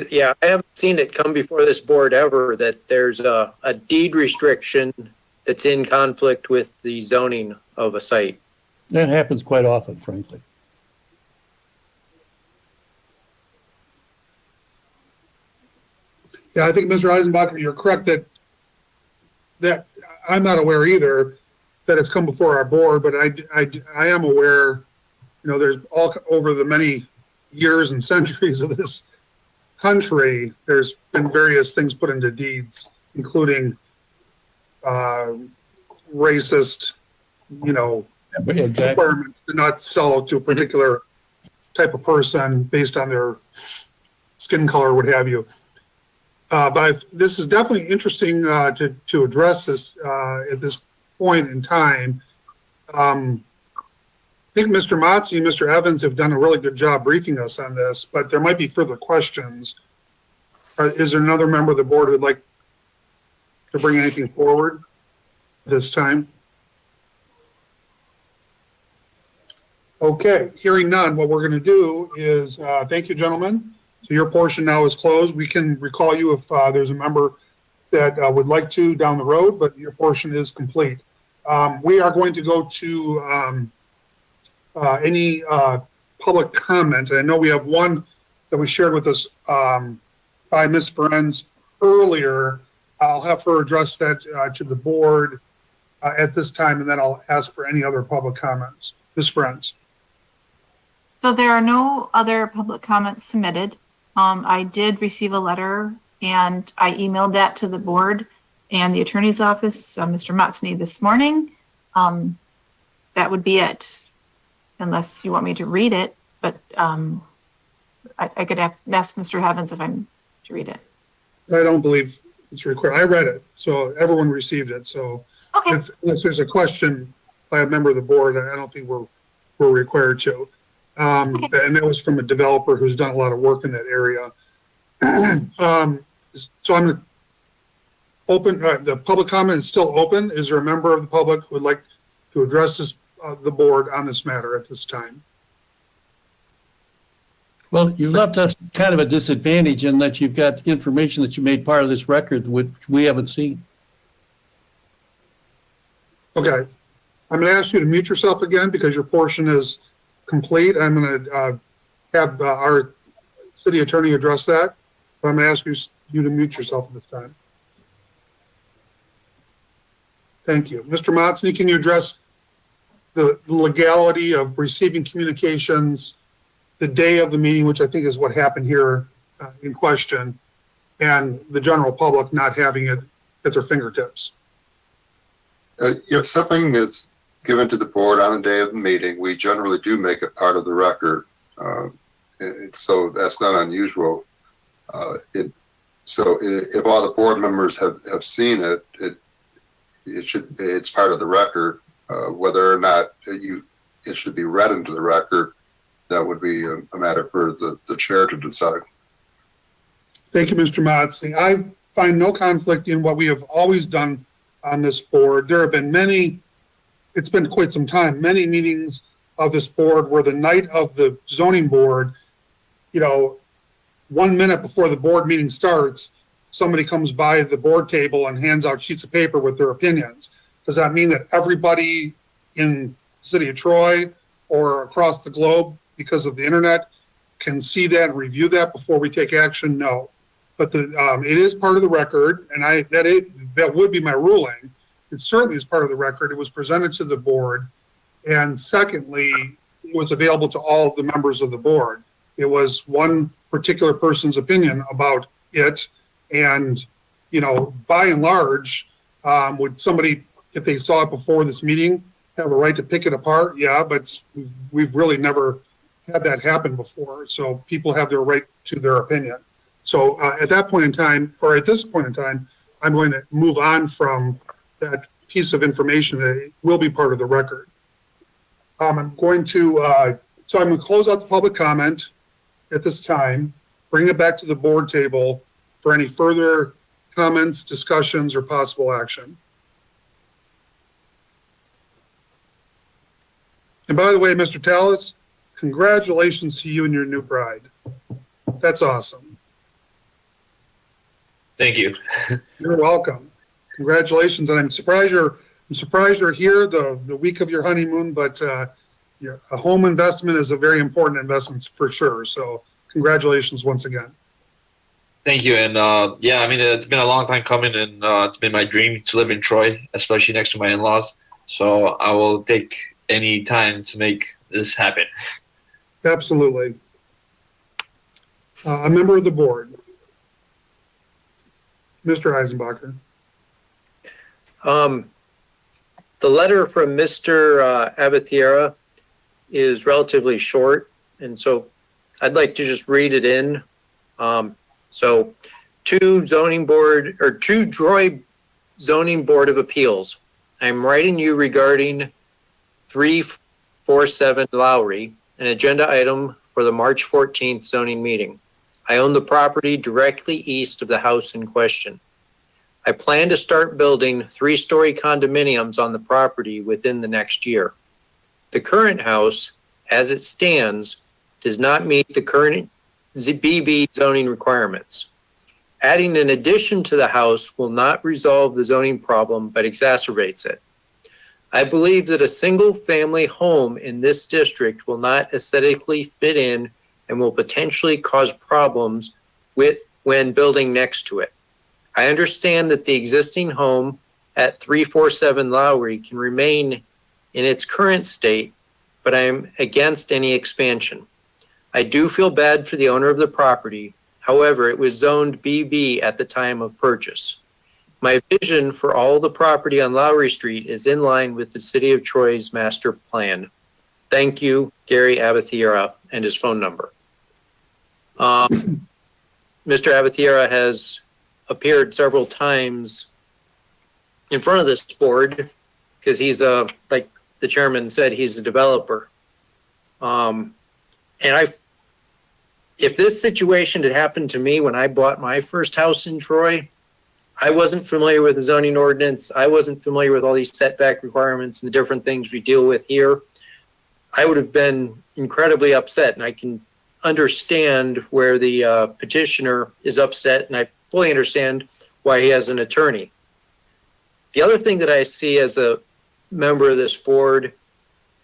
Yeah, I haven't seen it come before this board ever that there's a deed restriction that's in conflict with the zoning of a site. That happens quite often, frankly. Yeah, I think Mr. Eisenbacher, you're correct that I'm not aware either that it's come before our board, but I am aware, there's all over the many years and centuries of this country, there's been various things put into deeds, including racist, requirements to not sell to a particular type of person based on their skin color, what have you. But this is definitely interesting to address this at this point in time. I think Mr. Motzi and Mr. Evans have done a really good job briefing us on this, but there might be further questions. Is there another member of the board who'd like to bring anything forward this time? Okay, hearing none, what we're going to do is thank you, gentlemen. So your portion now is closed. We can recall you if there's a member that would like to down the road, but your portion is complete. We are going to go to any public comment. I know we have one that was shared with us by Ms. Ferenz earlier. I'll have her address that to the board at this time, and then I'll ask for any other public comments. Ms. Ferenz. So there are no other public comments submitted. I did receive a letter and I emailed that to the board and the attorney's office, Mr. Motzny, this morning. That would be it, unless you want me to read it, but I could ask Mr. Evans if I'm to read it. I don't believe it's required. I read it, so everyone received it. So Okay. unless there's a question by a member of the board, I don't think we're required to. And that was from a developer who's done a lot of work in that area. So I'm going to open, the public comment is still open. Is there a member of the public who would like to address the board on this matter at this time? Well, you left us kind of a disadvantage in that you've got information that you made part of this record, which we haven't seen. Okay. I'm going to ask you to mute yourself again because your portion is complete. I'm going to have our city attorney address that. But I'm going to ask you to mute yourself at this time. Thank you. Mr. Motzny, can you address the legality of receiving communications the day of the meeting, which I think is what happened here in question, and the general public not having it at their fingertips? If something is given to the board on the day of the meeting, we generally do make it part of the record. So that's not unusual. So if all the board members have seen it, it's part of the record. Whether or not it should be read into the record, that would be a matter for the chair to decide. Thank you, Mr. Motzny. I find no conflict in what we have always done on this board. There have been it's been quite some time, many meetings of this board where the night of the zoning board, 1 minute before the board meeting starts, somebody comes by the board table and hands out sheets of paper with their opinions. Does that mean that everybody in the city of Troy or across the globe, because of the internet, can see that and review that before we take action? No. But it is part of the record, and that would be my ruling. It certainly is part of the record. It was presented to the board, and secondly, it was available to all of the members of the board. It was one particular person's opinion about it, and by and large, would somebody, if they saw it before this meeting, have a right to pick it apart? Yeah, but we've really never had that happen before. So people have their right to their opinion. So at this point in time, I'm going to move on from that piece of information that it will be part of the record. I'm going to close out the public comment at this time, bring it back to the board table for any further comments, discussions, or possible action. And by the way, Mr. Tallis, congratulations to you and your new bride. That's awesome. Thank you. You're welcome. Congratulations, and I'm surprised you're here the week of your honeymoon, but a home investment is a very important investment for sure. So congratulations once again. Thank you. And it's been a long time coming, and it's been my dream to live in Troy, especially next to my in-laws. So I will take any time to make this happen. Absolutely. A member of the board, Mr. Eisenbacher. The letter from Mr. Abattiera is relatively short, and so I'd like to just read it in. So, to Troy Zoning Board of Appeals, I'm writing you regarding 347 Lowry, an agenda item for the March 14th zoning meeting. I own the property directly east of the house in question. I plan to start building 3-story condominiums on the property within the next year. The current house, as it stands, does not meet the current ZBA zoning requirements. Adding an addition to the house will not resolve the zoning problem, but exacerbates it. I believe that a single-family home in this district will not aesthetically fit in and will potentially cause problems when building next to it. I understand that the existing home at 347 Lowry can remain in its current state, but I am against any expansion. I do feel bad for the owner of the property. However, it was zoned BB at the time of purchase. My vision for all the property on Lowry Street is in line with the City of Troy's master plan. Thank you, Gary Abattiera, and his phone number. Mr. Abattiera has appeared several times in front of this board because he's like the chairman said, he's a developer. If this situation had happened to me when I bought my first house in Troy, I wasn't familiar with the zoning ordinance. I wasn't familiar with all these setback requirements and the different things we deal with here. I would have been incredibly upset, and I can understand where the petitioner is upset, and I fully understand why he has an attorney. The other thing that I see as a member of this board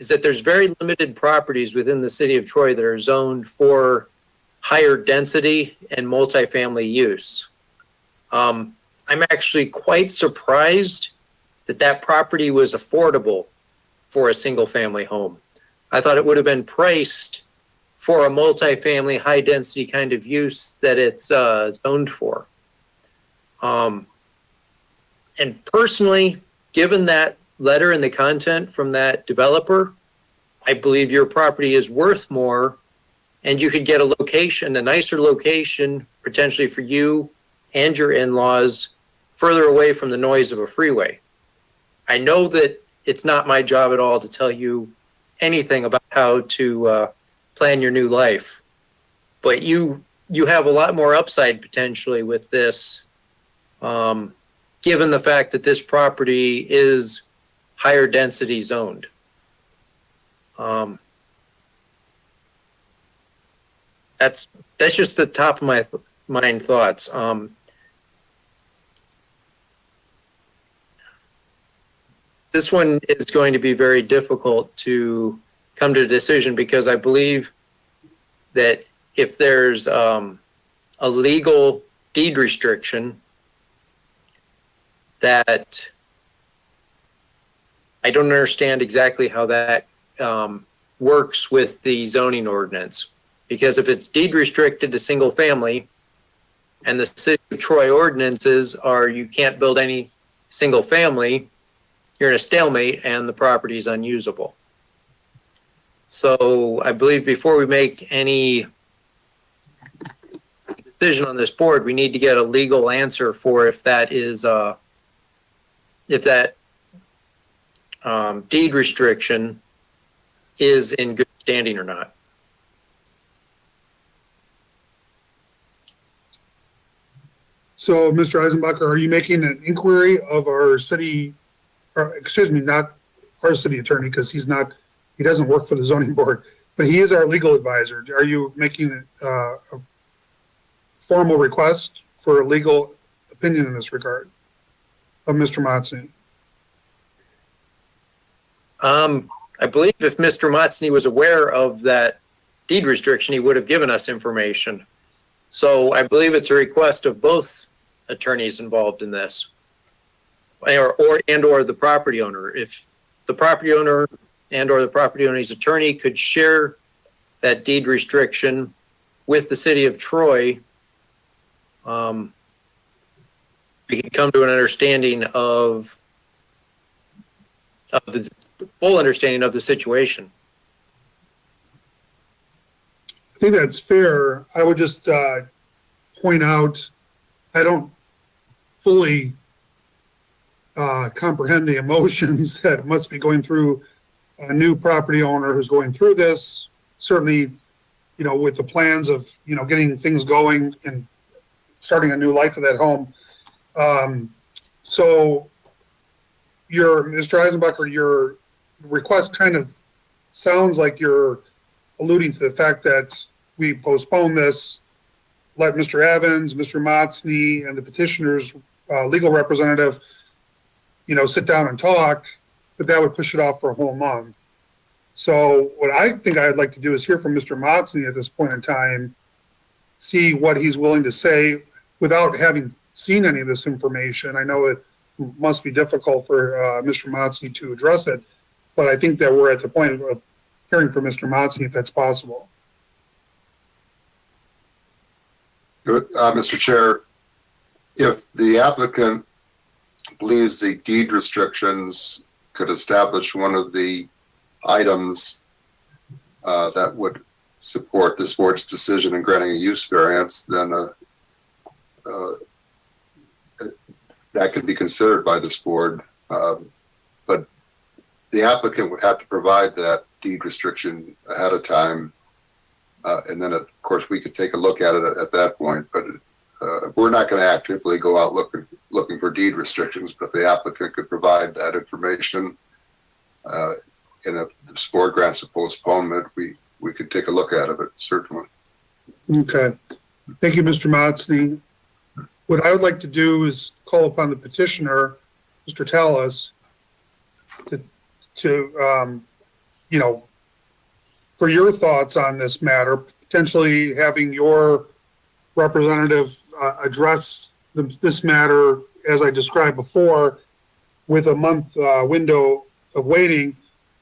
is that there's very limited properties within the city of Troy that are zoned for higher density and multifamily use. I'm actually quite surprised that that property was affordable for a single family home. I thought it would have been priced for a multifamily high density kind of use that it's zoned for. And personally, given that letter and the content from that developer, I believe your property is worth more, and you could get a location, a nicer location, potentially for you and your in-laws, further away from the noise of a freeway. I know that it's not my job at all to tell you anything about how to plan your new life, but you have a lot more upside potentially with this, given the fact that this property is higher density zoned. That's just the top of my mind thoughts. This one is going to be very difficult to come to a decision, because I believe that if there's a legal deed restriction, that I don't understand exactly how that works with the zoning ordinance. Because if it's deed restricted to single family, and the city of Troy ordinances are you can't build any single family, you're in a stalemate and the property is unusable. So I believe before we make any decision on this board, we need to get a legal answer for if that is if that deed restriction is in good standing or not. So, Mr. Eisenbacher, are you making an inquiry of our city, or excuse me, not our city attorney, because he doesn't work for the zoning board, but he is our legal advisor. Are you making a formal request for a legal opinion in this regard of Mr. Motzny? I believe if Mr. Motzny was aware of that deed restriction, he would have given us information. So I believe it's a request of both attorneys involved in this, or the property owner. If the property owner and or the property owner's attorney could share that deed restriction with the city of Troy, we could come to an understanding of the full understanding of the situation. I think that's fair. I would just point out, I don't fully comprehend the emotions that must be going through a new property owner who's going through this. Certainly, with the plans of, getting things going and starting a new life of that home. So Mr. Eisenbacher, your request kind of sounds like you're alluding to the fact that we postpone this, let Mr. Evans, Mr. Motzny, and the petitioner's legal representative, sit down and talk, but that would push it off for a whole month. So what I think I'd like to do is hear from Mr. Motzny at this point in time, see what he's willing to say without having seen any of this information. I know it must be difficult for Mr. Motzny to address it, but I think that we're at the point of hearing from Mr. Motzny if that's possible. Good. Mr. Chair, if the applicant believes the deed restrictions could establish one of the items that would support this board's decision in granting a use variance, then that could be considered by this board. But the applicant would have to provide that deed restriction ahead of time. And then, of course, we could take a look at it at that point. But we're not going to actively go out looking for deed restrictions. But if the applicant could provide that information, and if the board grants a postponement, we could take a look at it, certainly. Okay. Thank you, Mr. Motzny. What I would like to do is call upon the petitioner, Mr. Tallis, to you know, for your thoughts on this matter, potentially having your representative address this matter, as I described before, with a month window of waiting,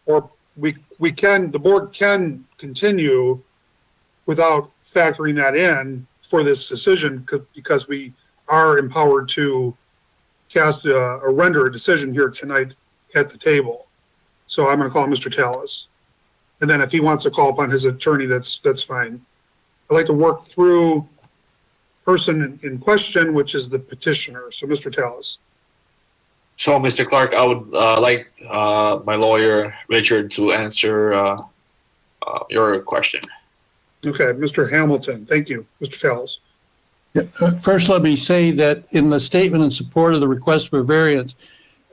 or the board can continue without factoring that in for this decision, because we are empowered to cast or render a decision here tonight at the table. So I'm going to call Mr. Tallis. And then if he wants to call upon his attorney, that's fine. I'd like to work through person in question, which is the petitioner. So Mr. Tallis. So, Mr. Clark, I would like my lawyer, Richard, to answer your question. Okay, Mr. Hamilton. Thank you, Mr. Tallis. First, let me say that in the statement in support of the request for variance,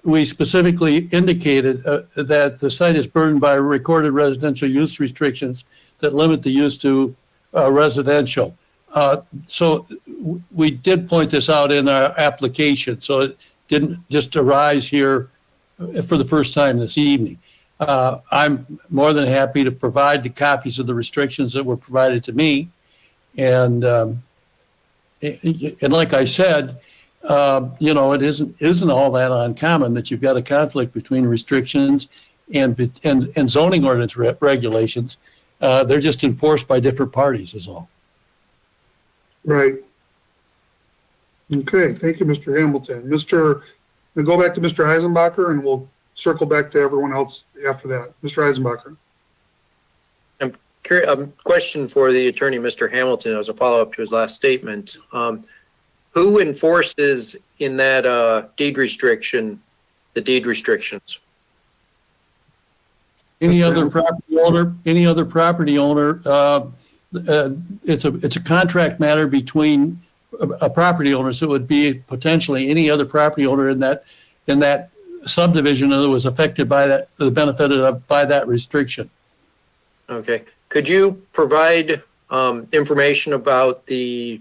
we specifically indicated that the site is burdened by recorded residential use restrictions that limit the use to residential. So we did point this out in our application, so it didn't just arise here for the first time this evening. I'm more than happy to provide the copies of the restrictions that were provided to me. And like I said, you know, it isn't all that uncommon that you've got a conflict between restrictions and zoning ordinance regulations. They're just enforced by different parties is all. Right. Okay, thank you, Mr. Hamilton. We'll go back to Mr. Eisenbacher, and we'll circle back to everyone else after that. Mr. Eisenbacher. Question for the attorney, Mr. Hamilton, as a follow-up to his last statement. Who enforces in that deed restriction, the deed restrictions? Any other property owner, it's a contract matter between a property owner, so it would be potentially any other property owner in that subdivision that was affected by that, benefited by that restriction. Okay. Could you provide information about the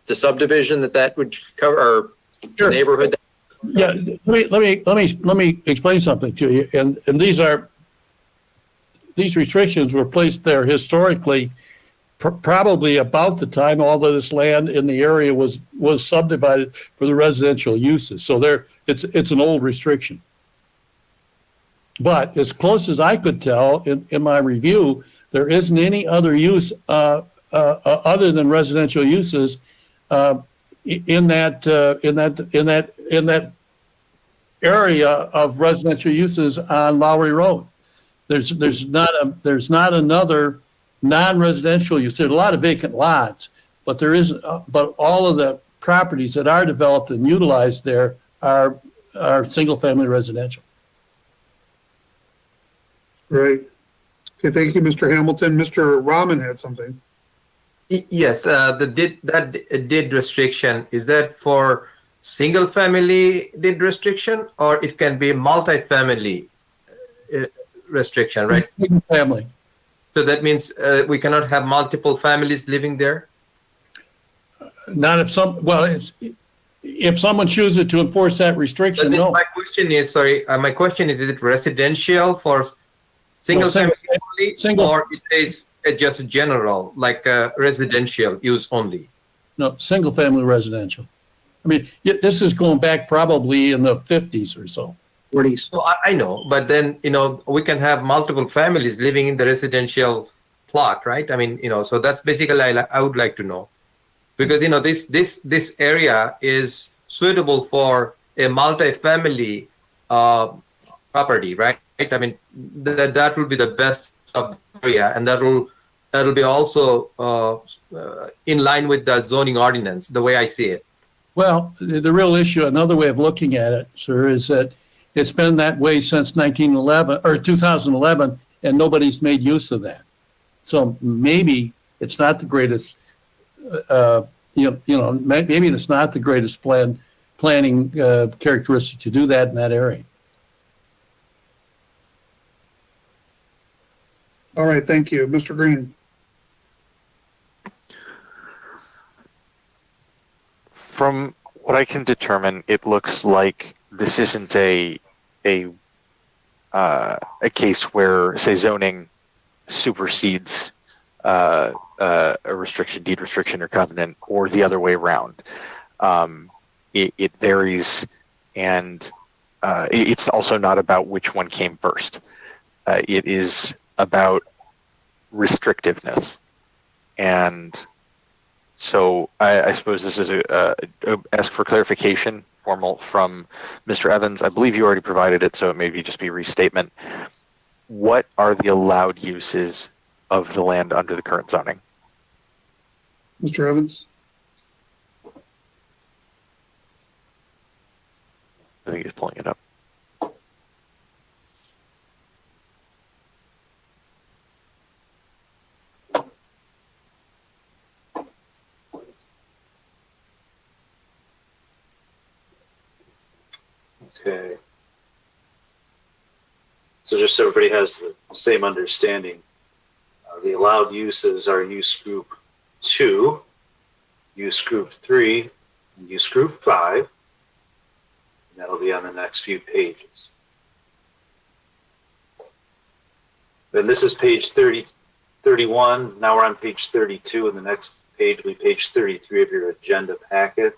subdivision that would cover, or Sure. neighborhood? Yeah, let me explain something to you. And these restrictions were placed there historically, probably about the time all of this land in the area was subdivided for the residential uses. So it's an old restriction. But as close as I could tell in my review, there isn't any other use other than residential uses in that area of residential uses on Lowry Road. There's not another non-residential use. There's a lot of vacant lots, but there isn't. But all of the properties that are developed and utilized there are single-family residential. Right. Okay, thank you, Mr. Hamilton. Mr. Rahman had something. Yes, that deed restriction, is that for single family deed restriction, or it can be multi-family restriction, right? Single family. So that means we cannot have multiple families living there? Not if someone chooses to enforce that restriction, no. My question is, is it residential for single family only, or is it just general, like residential use only? No, single family residential. I mean, this is going back probably in the 50s or so. 40s. So I know, but then, we can have multiple families living in the residential plot, right? I mean, so that's basically I would like to know. Because, this area is suitable for a multi-family property, right? I mean, that will be the best area, and that will be also in line with the zoning ordinance, the way I see it. Well, the real issue, another way of looking at it, sir, is that it's been that way since 2011, and nobody's made use of that. So maybe it's not the greatest, maybe it's not the greatest planning characteristic to do that in that area. All right, thank you. Mr. Green. From what I can determine, it looks like this isn't a a case where, say, zoning supersedes a restriction, deed restriction, or covenant, or the other way around. It varies, and it's also not about which one came first. It is about restrictiveness. And so I suppose this is a ask for clarification, formal, from Mr. Evans. I believe you already provided it, so it may just be a restatement. What are the allowed uses of the land under the current zoning? Mr. Evans? I think he's pulling it up. Okay. So just so everybody has the same understanding, the allowed uses are use group 2, use group 3, and use group 5. And that'll be on the next few pages. Then this is page 31. Now we're on page 32, and the next page will be page 33 of your agenda packet.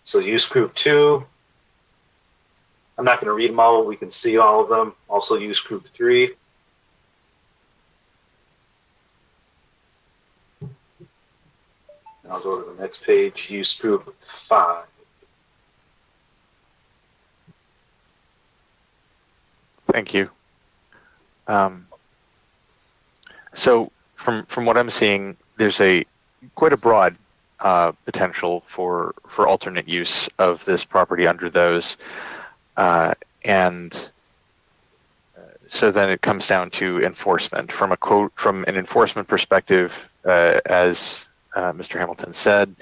So use group 2. I'm not going to read them all. We can see all of them. Also use group 3. And I'll go to the next page, use group 5. Thank you. So from what I'm seeing, there's quite a broad potential for alternate use of this property under those. And so then it comes down to enforcement. From an enforcement perspective, as Mr. Hamilton said,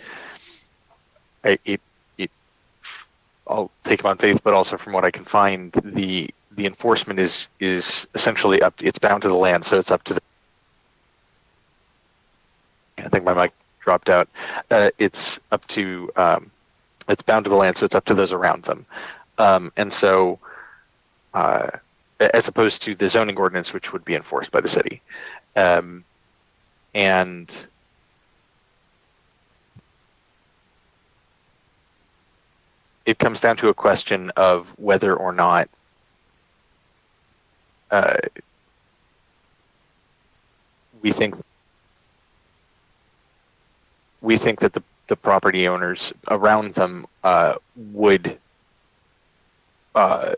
I'll take him on faith, but also from what I can find, the enforcement is essentially it's bound to the land, so it's up to I think my mic dropped out. It's bound to the land, so it's up to those around them. And so, as opposed to the zoning ordinance, which would be enforced by the city. And it comes down to a question of whether or not we think that the property owners around them would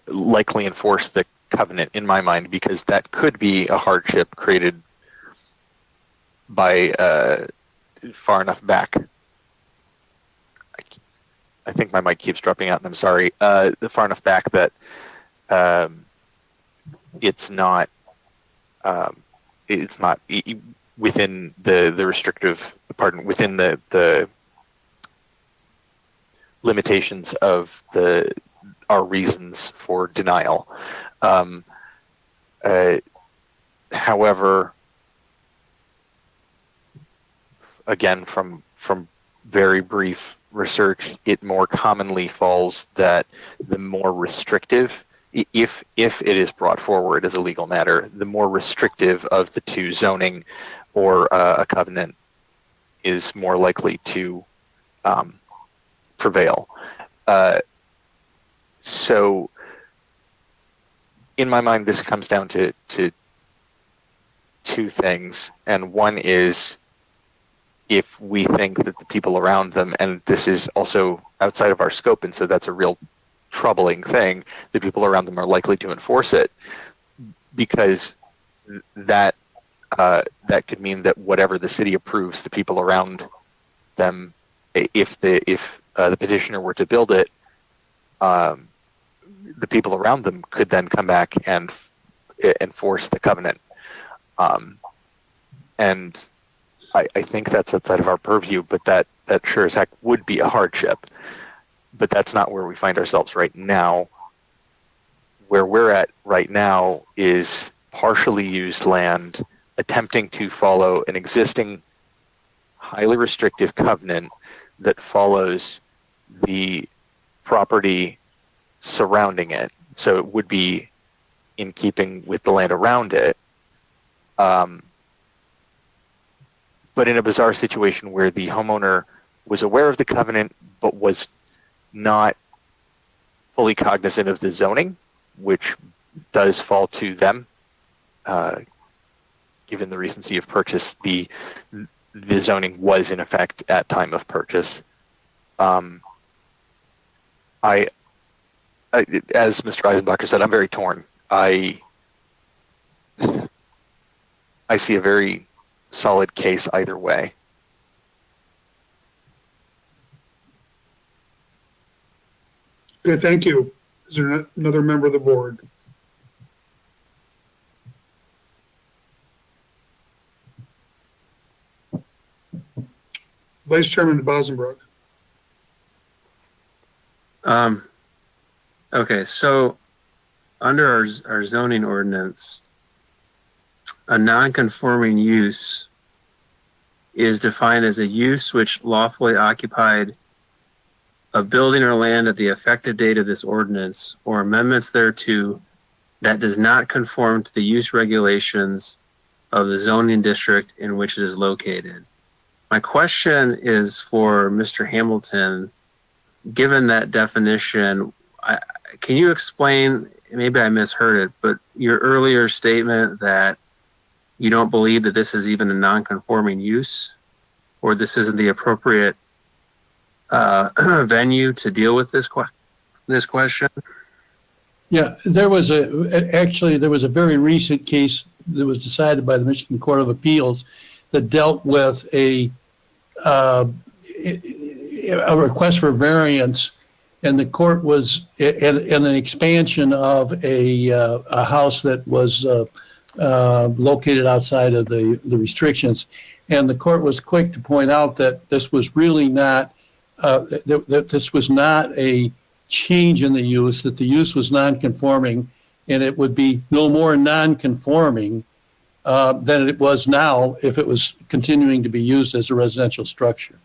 likely enforce the covenant, in my mind, because that could be a hardship created by far enough back. I think my mic keeps dropping out, and I'm sorry. Far enough back that it's not within the restrictive, within the limitations of our reasons for denial. However, again, from very brief research, it more commonly falls that the more restrictive, if it is brought forward as a legal matter, the more restrictive of the two, zoning or a covenant, is more likely to prevail. So in my mind, this comes down to two things. And one is, if we think that the people around them, and this is also outside of our scope, and so that's a real troubling thing, the people around them are likely to enforce it, because that could mean that whatever the city approves, the people around them, if the petitioner were to build it, the people around them could then come back and enforce the covenant. And I think that's outside of our purview, but that sure as heck would be a hardship. But that's not where we find ourselves right now. Where we're at right now is partially used land attempting to follow an existing highly restrictive covenant that follows the property surrounding it. So it would be in keeping with the land around it. But in a bizarre situation where the homeowner was aware of the covenant but was not fully cognizant of the zoning, which does fall to them, given the recency of purchase, the zoning was in effect at time of purchase. As Mr. Eisenbacher said, I'm very torn. I see a very solid case either way. Good, thank you. Is there another member of the board? Vice Chairman Bosenbrook. Okay, so under our zoning ordinance, a non-conforming use is defined as a use which lawfully occupied a building or land at the effective date of this ordinance or amendments thereto that does not conform to the use regulations of the zoning district in which it is located. My question is for Mr. Hamilton. Given that definition, can you explain, maybe I misheard it, but your earlier statement that you don't believe that this is even a non-conforming use, or this isn't the appropriate venue to deal with this question? Yeah, there was a very recent case that was decided by the Michigan Court of Appeals that dealt with a request for variance, and the court was in an expansion of a house that was located outside of the restrictions, and the court was quick to point out that this was really not that this was not a change in the use, that the use was non-conforming, and it would be no more non-conforming than it was now if it was continuing to be used as a residential structure.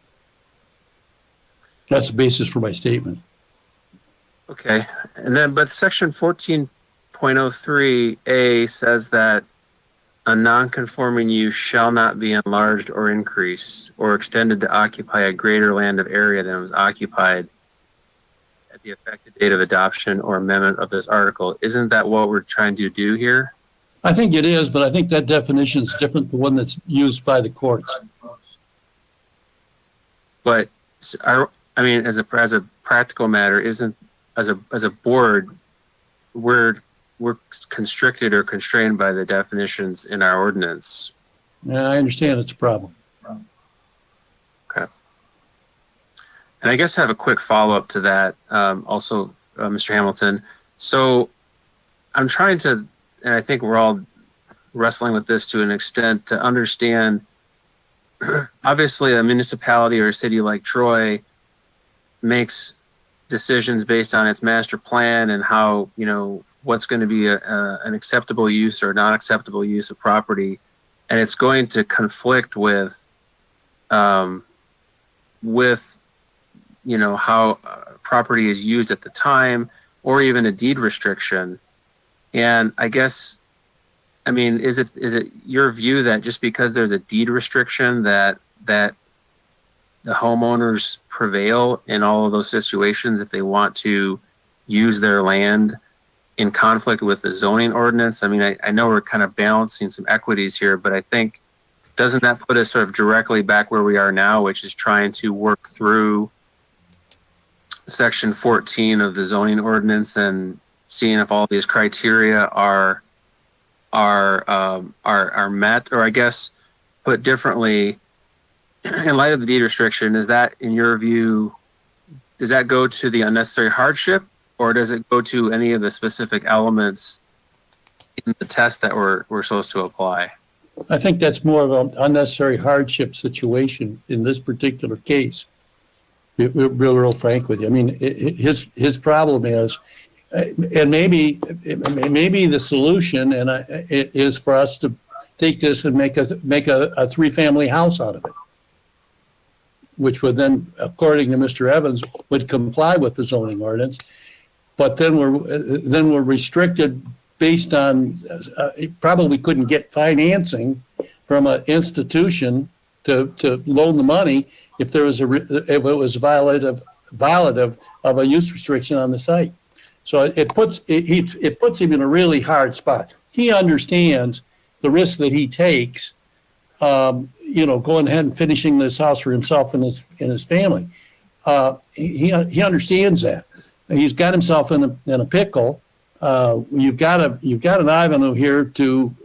That's the basis for my statement. Okay, and then, but section 14.03A says that a non-conforming use shall not be enlarged or increased or extended to occupy a greater land of area than was occupied at the effective date of adoption or amendment of this article. Isn't that what we're trying to do here? I think it is, but I think that definition is different than the one that's used by the courts. But I mean, as a practical matter, isn't as a board, we're constricted or constrained by the definitions in our ordinance. Yeah, I understand it's a problem. Okay. And I guess I have a quick follow-up to that, also, Mr. Hamilton. So I'm trying to, and I think we're all wrestling with this to an extent, to understand, obviously a municipality or a city like Troy makes decisions based on its master plan and how, you know, what's going to be an acceptable use or not acceptable use of property. And it's going to conflict with, you know, how property is used at the time, or even a deed restriction. And I guess, I mean, is it your view that just because there's a deed restriction that the homeowners prevail in all of those situations if they want to use their land in conflict with the zoning ordinance? I mean, I know we're kind of balancing some equities here, but I think, doesn't that put us sort of directly back where we are now, which is trying to work through section 14 of the zoning ordinance and seeing if all these criteria are met? Or I guess, put differently, in light of the deed restriction, is that, in your view, does that go to the unnecessary hardship, or does it go to any of the specific elements in the test that we're supposed to apply? I think that's more of an unnecessary hardship situation in this particular case. Real frank with you. I mean, his problem is, and maybe the solution is for us to take this and make a 3-family house out of it, which would then, according to Mr. Evans, would comply with the zoning ordinance. But then we're restricted based on, he probably couldn't get financing from an institution to loan the money if there was if it was violative of a use restriction on the site. So it puts him in a really hard spot. He understands the risk that he takes, going ahead and finishing this house for himself and his family. He understands that. He's got himself in a pickle. You've got an avenue here to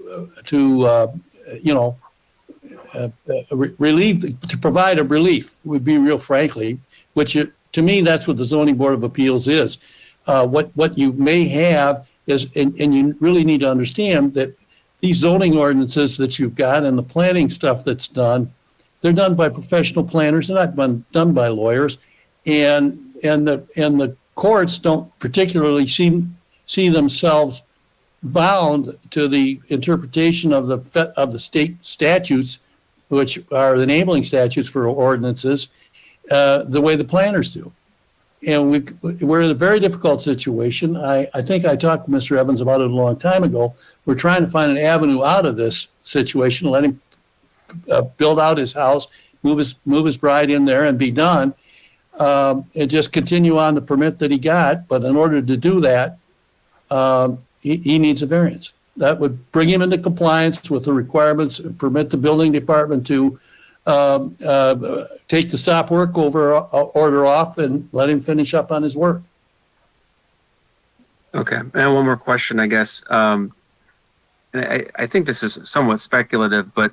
provide a relief, would be real frankly, which to me, that's what the Zoning Board of Appeals is. What you may have is, and you really need to understand that these zoning ordinances that you've got and the planning stuff that's done, they're done by professional planners. They're not done by lawyers, and the courts don't particularly see themselves bound to the interpretation of the state statutes, which are the enabling statutes for ordinances, the way the planners do. And we're in a very difficult situation. I think I talked to Mr. Evans about it a long time ago. We're trying to find an avenue out of this situation, let him build out his house, move his bride in there and be done, and just continue on the permit that he got. But in order to do that, he needs a variance. That would bring him into compliance with the requirements and permit the building department to take the stop work order off and let him finish up on his work. Okay, and one more question, I guess. And I think this is somewhat speculative, but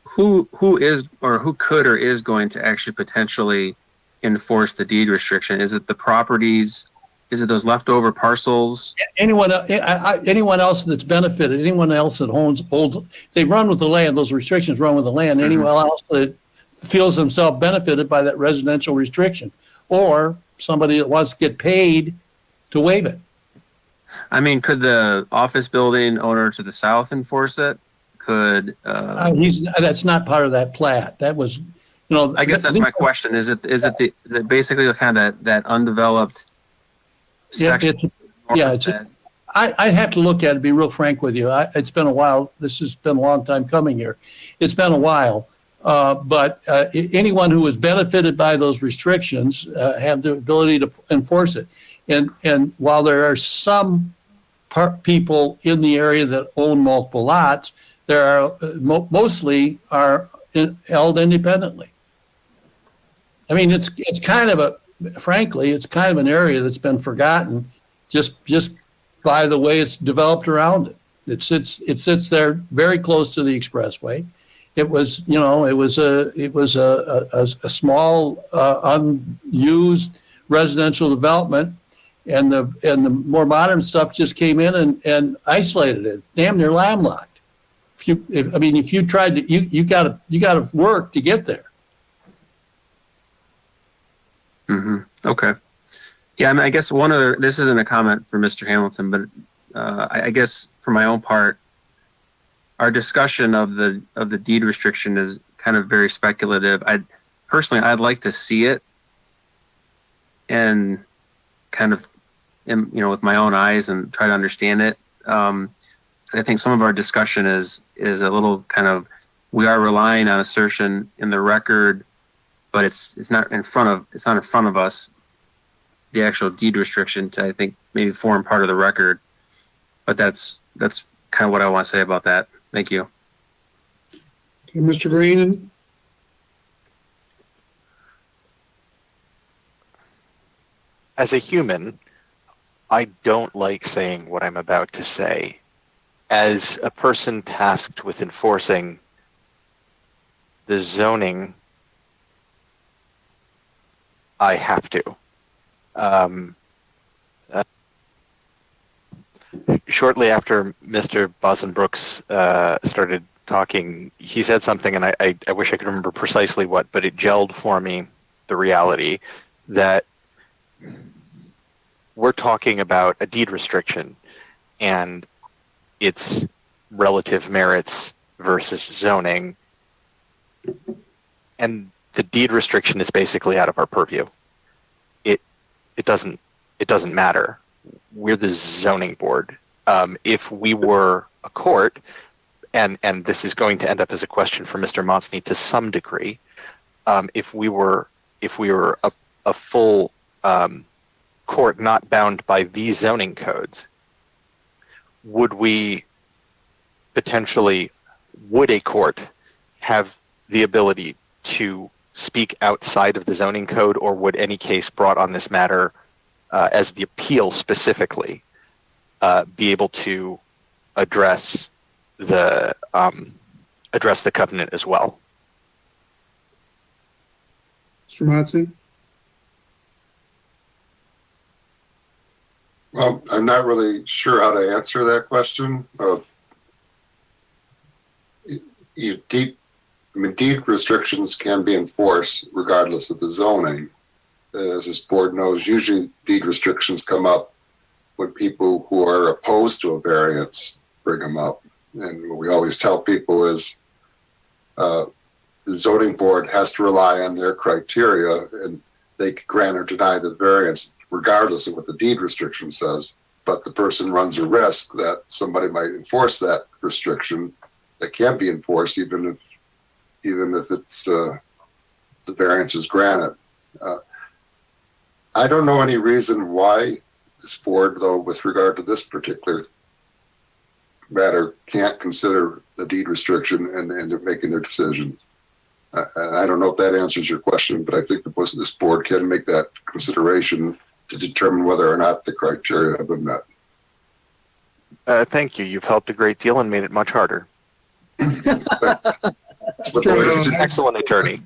who is or who could or is going to actually potentially enforce the deed restriction? Is it the properties? Is it those leftover parcels? Anyone else that's benefited, anyone else that holds, they run with the land, those restrictions run with the land, anyone else that feels themselves benefited by that residential restriction, or somebody that wants to get paid to waive it. I mean, could the office building owner to the south enforce it? Could that's not part of that plat. That was, I guess that's my question. Is it basically the kind of that undeveloped section? I have to look at it, to be real frank with you. It's been a while. This has been a long time coming here. It's been a while. But anyone who was benefited by those restrictions have the ability to enforce it. And while there are some people in the area that own multiple lots, there are mostly are held independently. I mean, it's kind of frankly, it's kind of an area that's been forgotten just by the way it's developed around it. It sits there very close to the expressway. It was a small unused residential development, and the more modern stuff just came in and isolated it. Damn near landlocked. If you tried to, you got to work to get there. Okay. Yeah, I guess this isn't a comment for Mr. Hamilton, but I guess for my own part, our discussion of the deed restriction is kind of very speculative. I'd like to see it and kind of, with my own eyes and try to understand it. I think some of our discussion is a little kind of, we are relying on assertion in the record, but it's not in front of us, the actual deed restriction to, I think, maybe form part of the record. But that's kind of what I want to say about that. Thank you. Okay, Mr. Green. As a human, I don't like saying what I'm about to say. As a person tasked with enforcing the zoning, I have to. Shortly after Mr. Bosenbrooks started talking, he said something, and I wish I could remember precisely what, but it gelled for me, the reality that we're talking about a deed restriction and its relative merits versus zoning. And the deed restriction is basically out of our purview. It doesn't matter. We're the zoning board. if we were a court, and this is going to end up as a question for Mr. Monsney to some degree, if we were a full court not bound by these zoning codes, would a court have the ability to speak outside of the zoning code, or would any case brought on this matter as the appeal specifically be able to address the covenant as well? Mr. Monsney? Well, I'm not really sure how to answer that question. Deed restrictions can be enforced regardless of the zoning. As this board knows, usually deed restrictions come up when people who are opposed to a variance bring them up. And what we always tell people is the zoning board has to rely on their criteria, and they can grant or deny the variance regardless of what the deed restriction says. But the person runs a risk that somebody might enforce that restriction that can't be enforced even if it's the variance is granted. I don't know any reason why this board, though, with regard to this particular matter, can't consider the deed restriction and they're making their decisions. And I don't know if that answers your question, but I think this board can make that consideration to determine whether or not the criteria have been met. Thank you. You've helped a great deal and made it much harder. That's what You're lawyers an do. excellent attorney.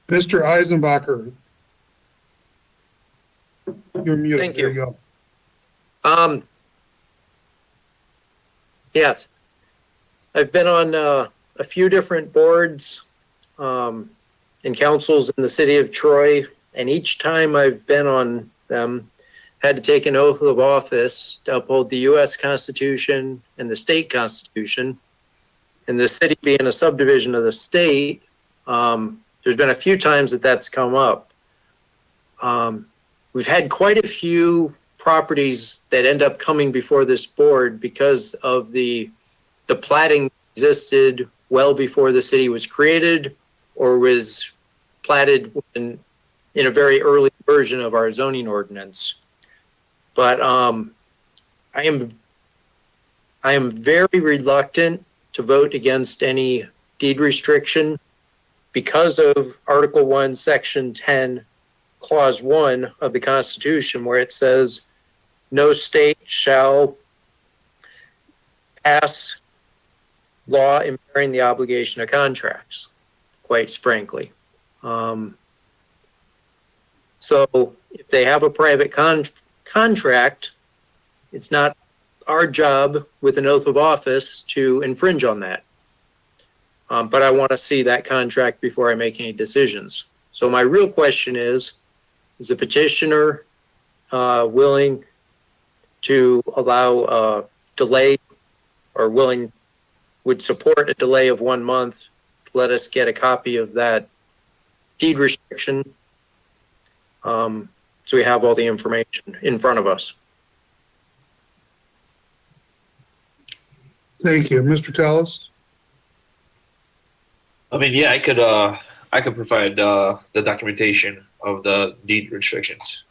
Mr. Eisenbacher. You're muted. Thank There you. go. Yes. I've been on a few different boards and councils in the city of Troy, and each time I've been on them, had to take an oath of office to uphold the U.S. Constitution and the state constitution. And the city being a subdivision of the state, there's been a few times that that's come up. We've had quite a few properties that end up coming before this board because of the platting existed well before the city was created or was platted in a very early version of our zoning ordinance. But I am very reluctant to vote against any deed restriction because of Article 1, Section 10, Clause 1 of the Constitution, where it says, no state shall pass law impairing the obligation of contracts, quite frankly. So if they have a private contract, it's not our job with an oath of office to infringe on that. But I want to see that contract before I make any decisions. So my real question is the petitioner willing to allow a delay, or would support a delay of 1 month to let us get a copy of that deed restriction, so we have all the information in front of us? Thank you. Mr. Tallis? I mean, yeah, I could provide the documentation of the deed restrictions.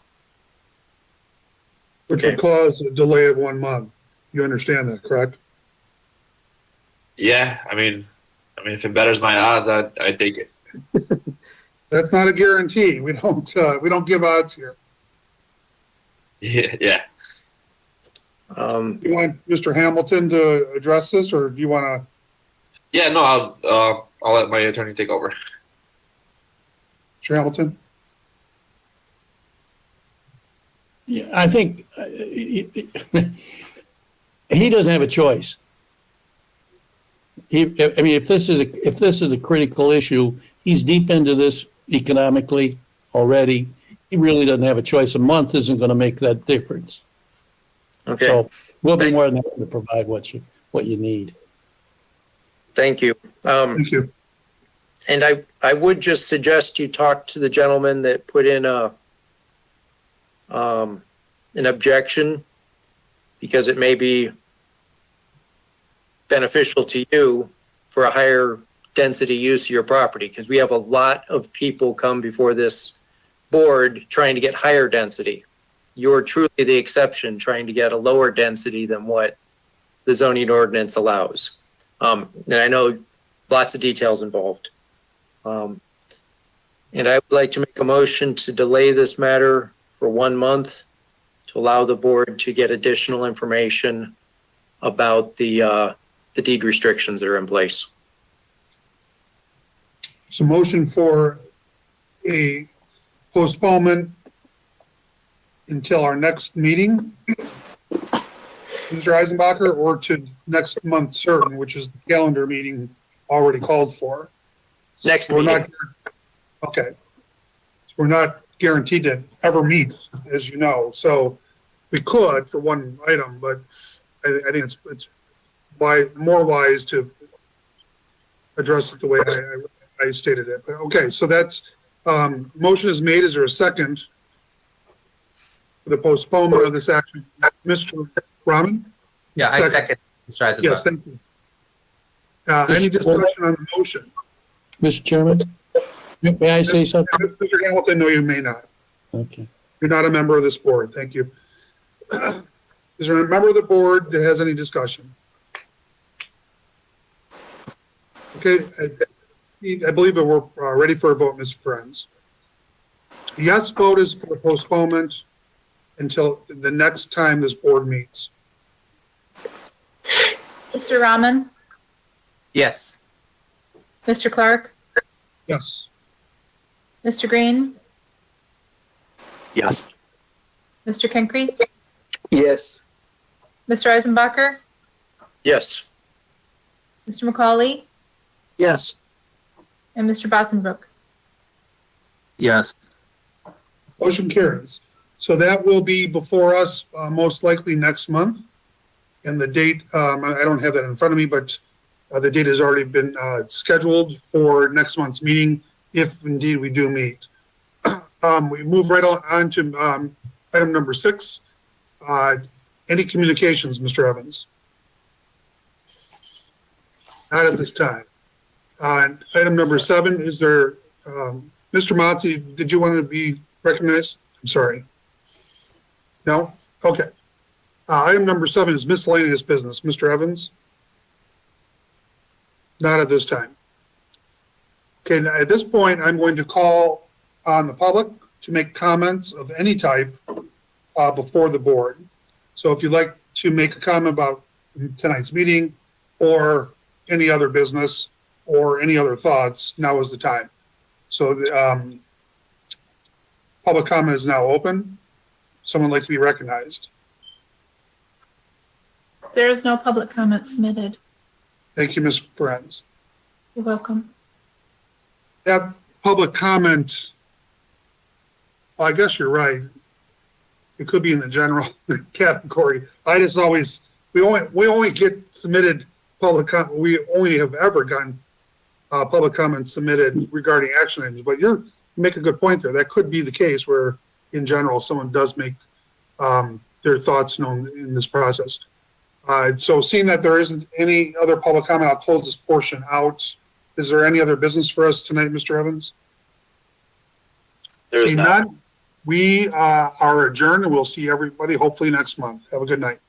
Which would cause a delay of 1 month. You understand that, correct? Yeah, I mean, if it betters my odds, I'd take it. That's not a guarantee. We don't give odds here. Yeah. You want Mr. Hamilton to address this, or do you want to? Yeah, no, I'll let my attorney take over. Mr. Hamilton? Yeah, I think he doesn't have a choice. If this is a critical issue, he's deep into this economically already. He really doesn't have a choice. A month isn't going to make that difference. Okay. So we'll be more than happy to provide what you need. Thank you. Thank you. And I would just suggest you talk to the gentleman that put in an objection, because it may be beneficial to you for a higher density use of your property, because we have a lot of people come before this board trying to get higher density. You're truly the exception, trying to get a lower density than what the zoning ordinance allows. And I know lots of details involved. And I would like to make a motion to delay this matter for 1 month to allow the board to get additional information about the deed restrictions that are in place. So motion for a postponement until our next meeting, Mr. Eisenbacher, or to next month certain, which is the calendar meeting already called for. Next We're meeting. not, okay. So we're not guaranteed to ever meet, as you know. So we could for one item, but I think it's more wise to address it the way I stated it. But okay, so that's, motion is made. Is there a second for the postponement of this action? Mr. Rahman? Yeah, I second Mr. Eisenbach. Yes, thank you. Any discussion on the motion? Mr. Chairman, may I say something? Mr. Hamilton, no, you may not. Okay. You're not a member of this board. Thank you. Is there a member of the board that has any discussion? Okay, I believe that we're ready for a vote, Mr. Friends. The yes vote is for the postponement until the next time this board meets. Mr. Rahman, Yes. Mr. Clark, Yes. Mr. Green, Yes. Mr. Kincrete, Yes. Mr. Eisenbacher, Yes. Mr. McCauley, Yes. and Mr. Bossenbrook. Yes. Motion carries. So that will be before us most likely next month. And the date, I don't have that in front of me, but the date has already been scheduled for next month's meeting, if indeed we do meet. We move right on to item number 6. Any communications, Mr. Evans? Not at this time. Item number 7, is there, Mr. Motzi, did you want to be recognized? I'm sorry. No? Okay. Item number 7 is miscellaneous business. Mr. Evans? Not at this time. Okay, now at this point, I'm going to call on the public to make comments of any type before the board. So if you'd like to make a comment about tonight's meeting or any other business or any other thoughts, now is the time. So the public comment is now open. Someone like to be recognized. There is no public comment submitted. Thank you, Ms. Friends. You're welcome. That public comment, well, I guess you're right. It could be in the general category. I just always, we only get submitted public comment. We only have ever gotten public comments submitted regarding action items. But you make a good point there. That could be the case where, in general, someone does make their thoughts known in this process. So seeing that there isn't any other public comment, I'll close this portion out. Is there any other business for us tonight, Mr. Evans? There is Seeing none. none, we are adjourned and we'll see everybody hopefully next month. Have a good night.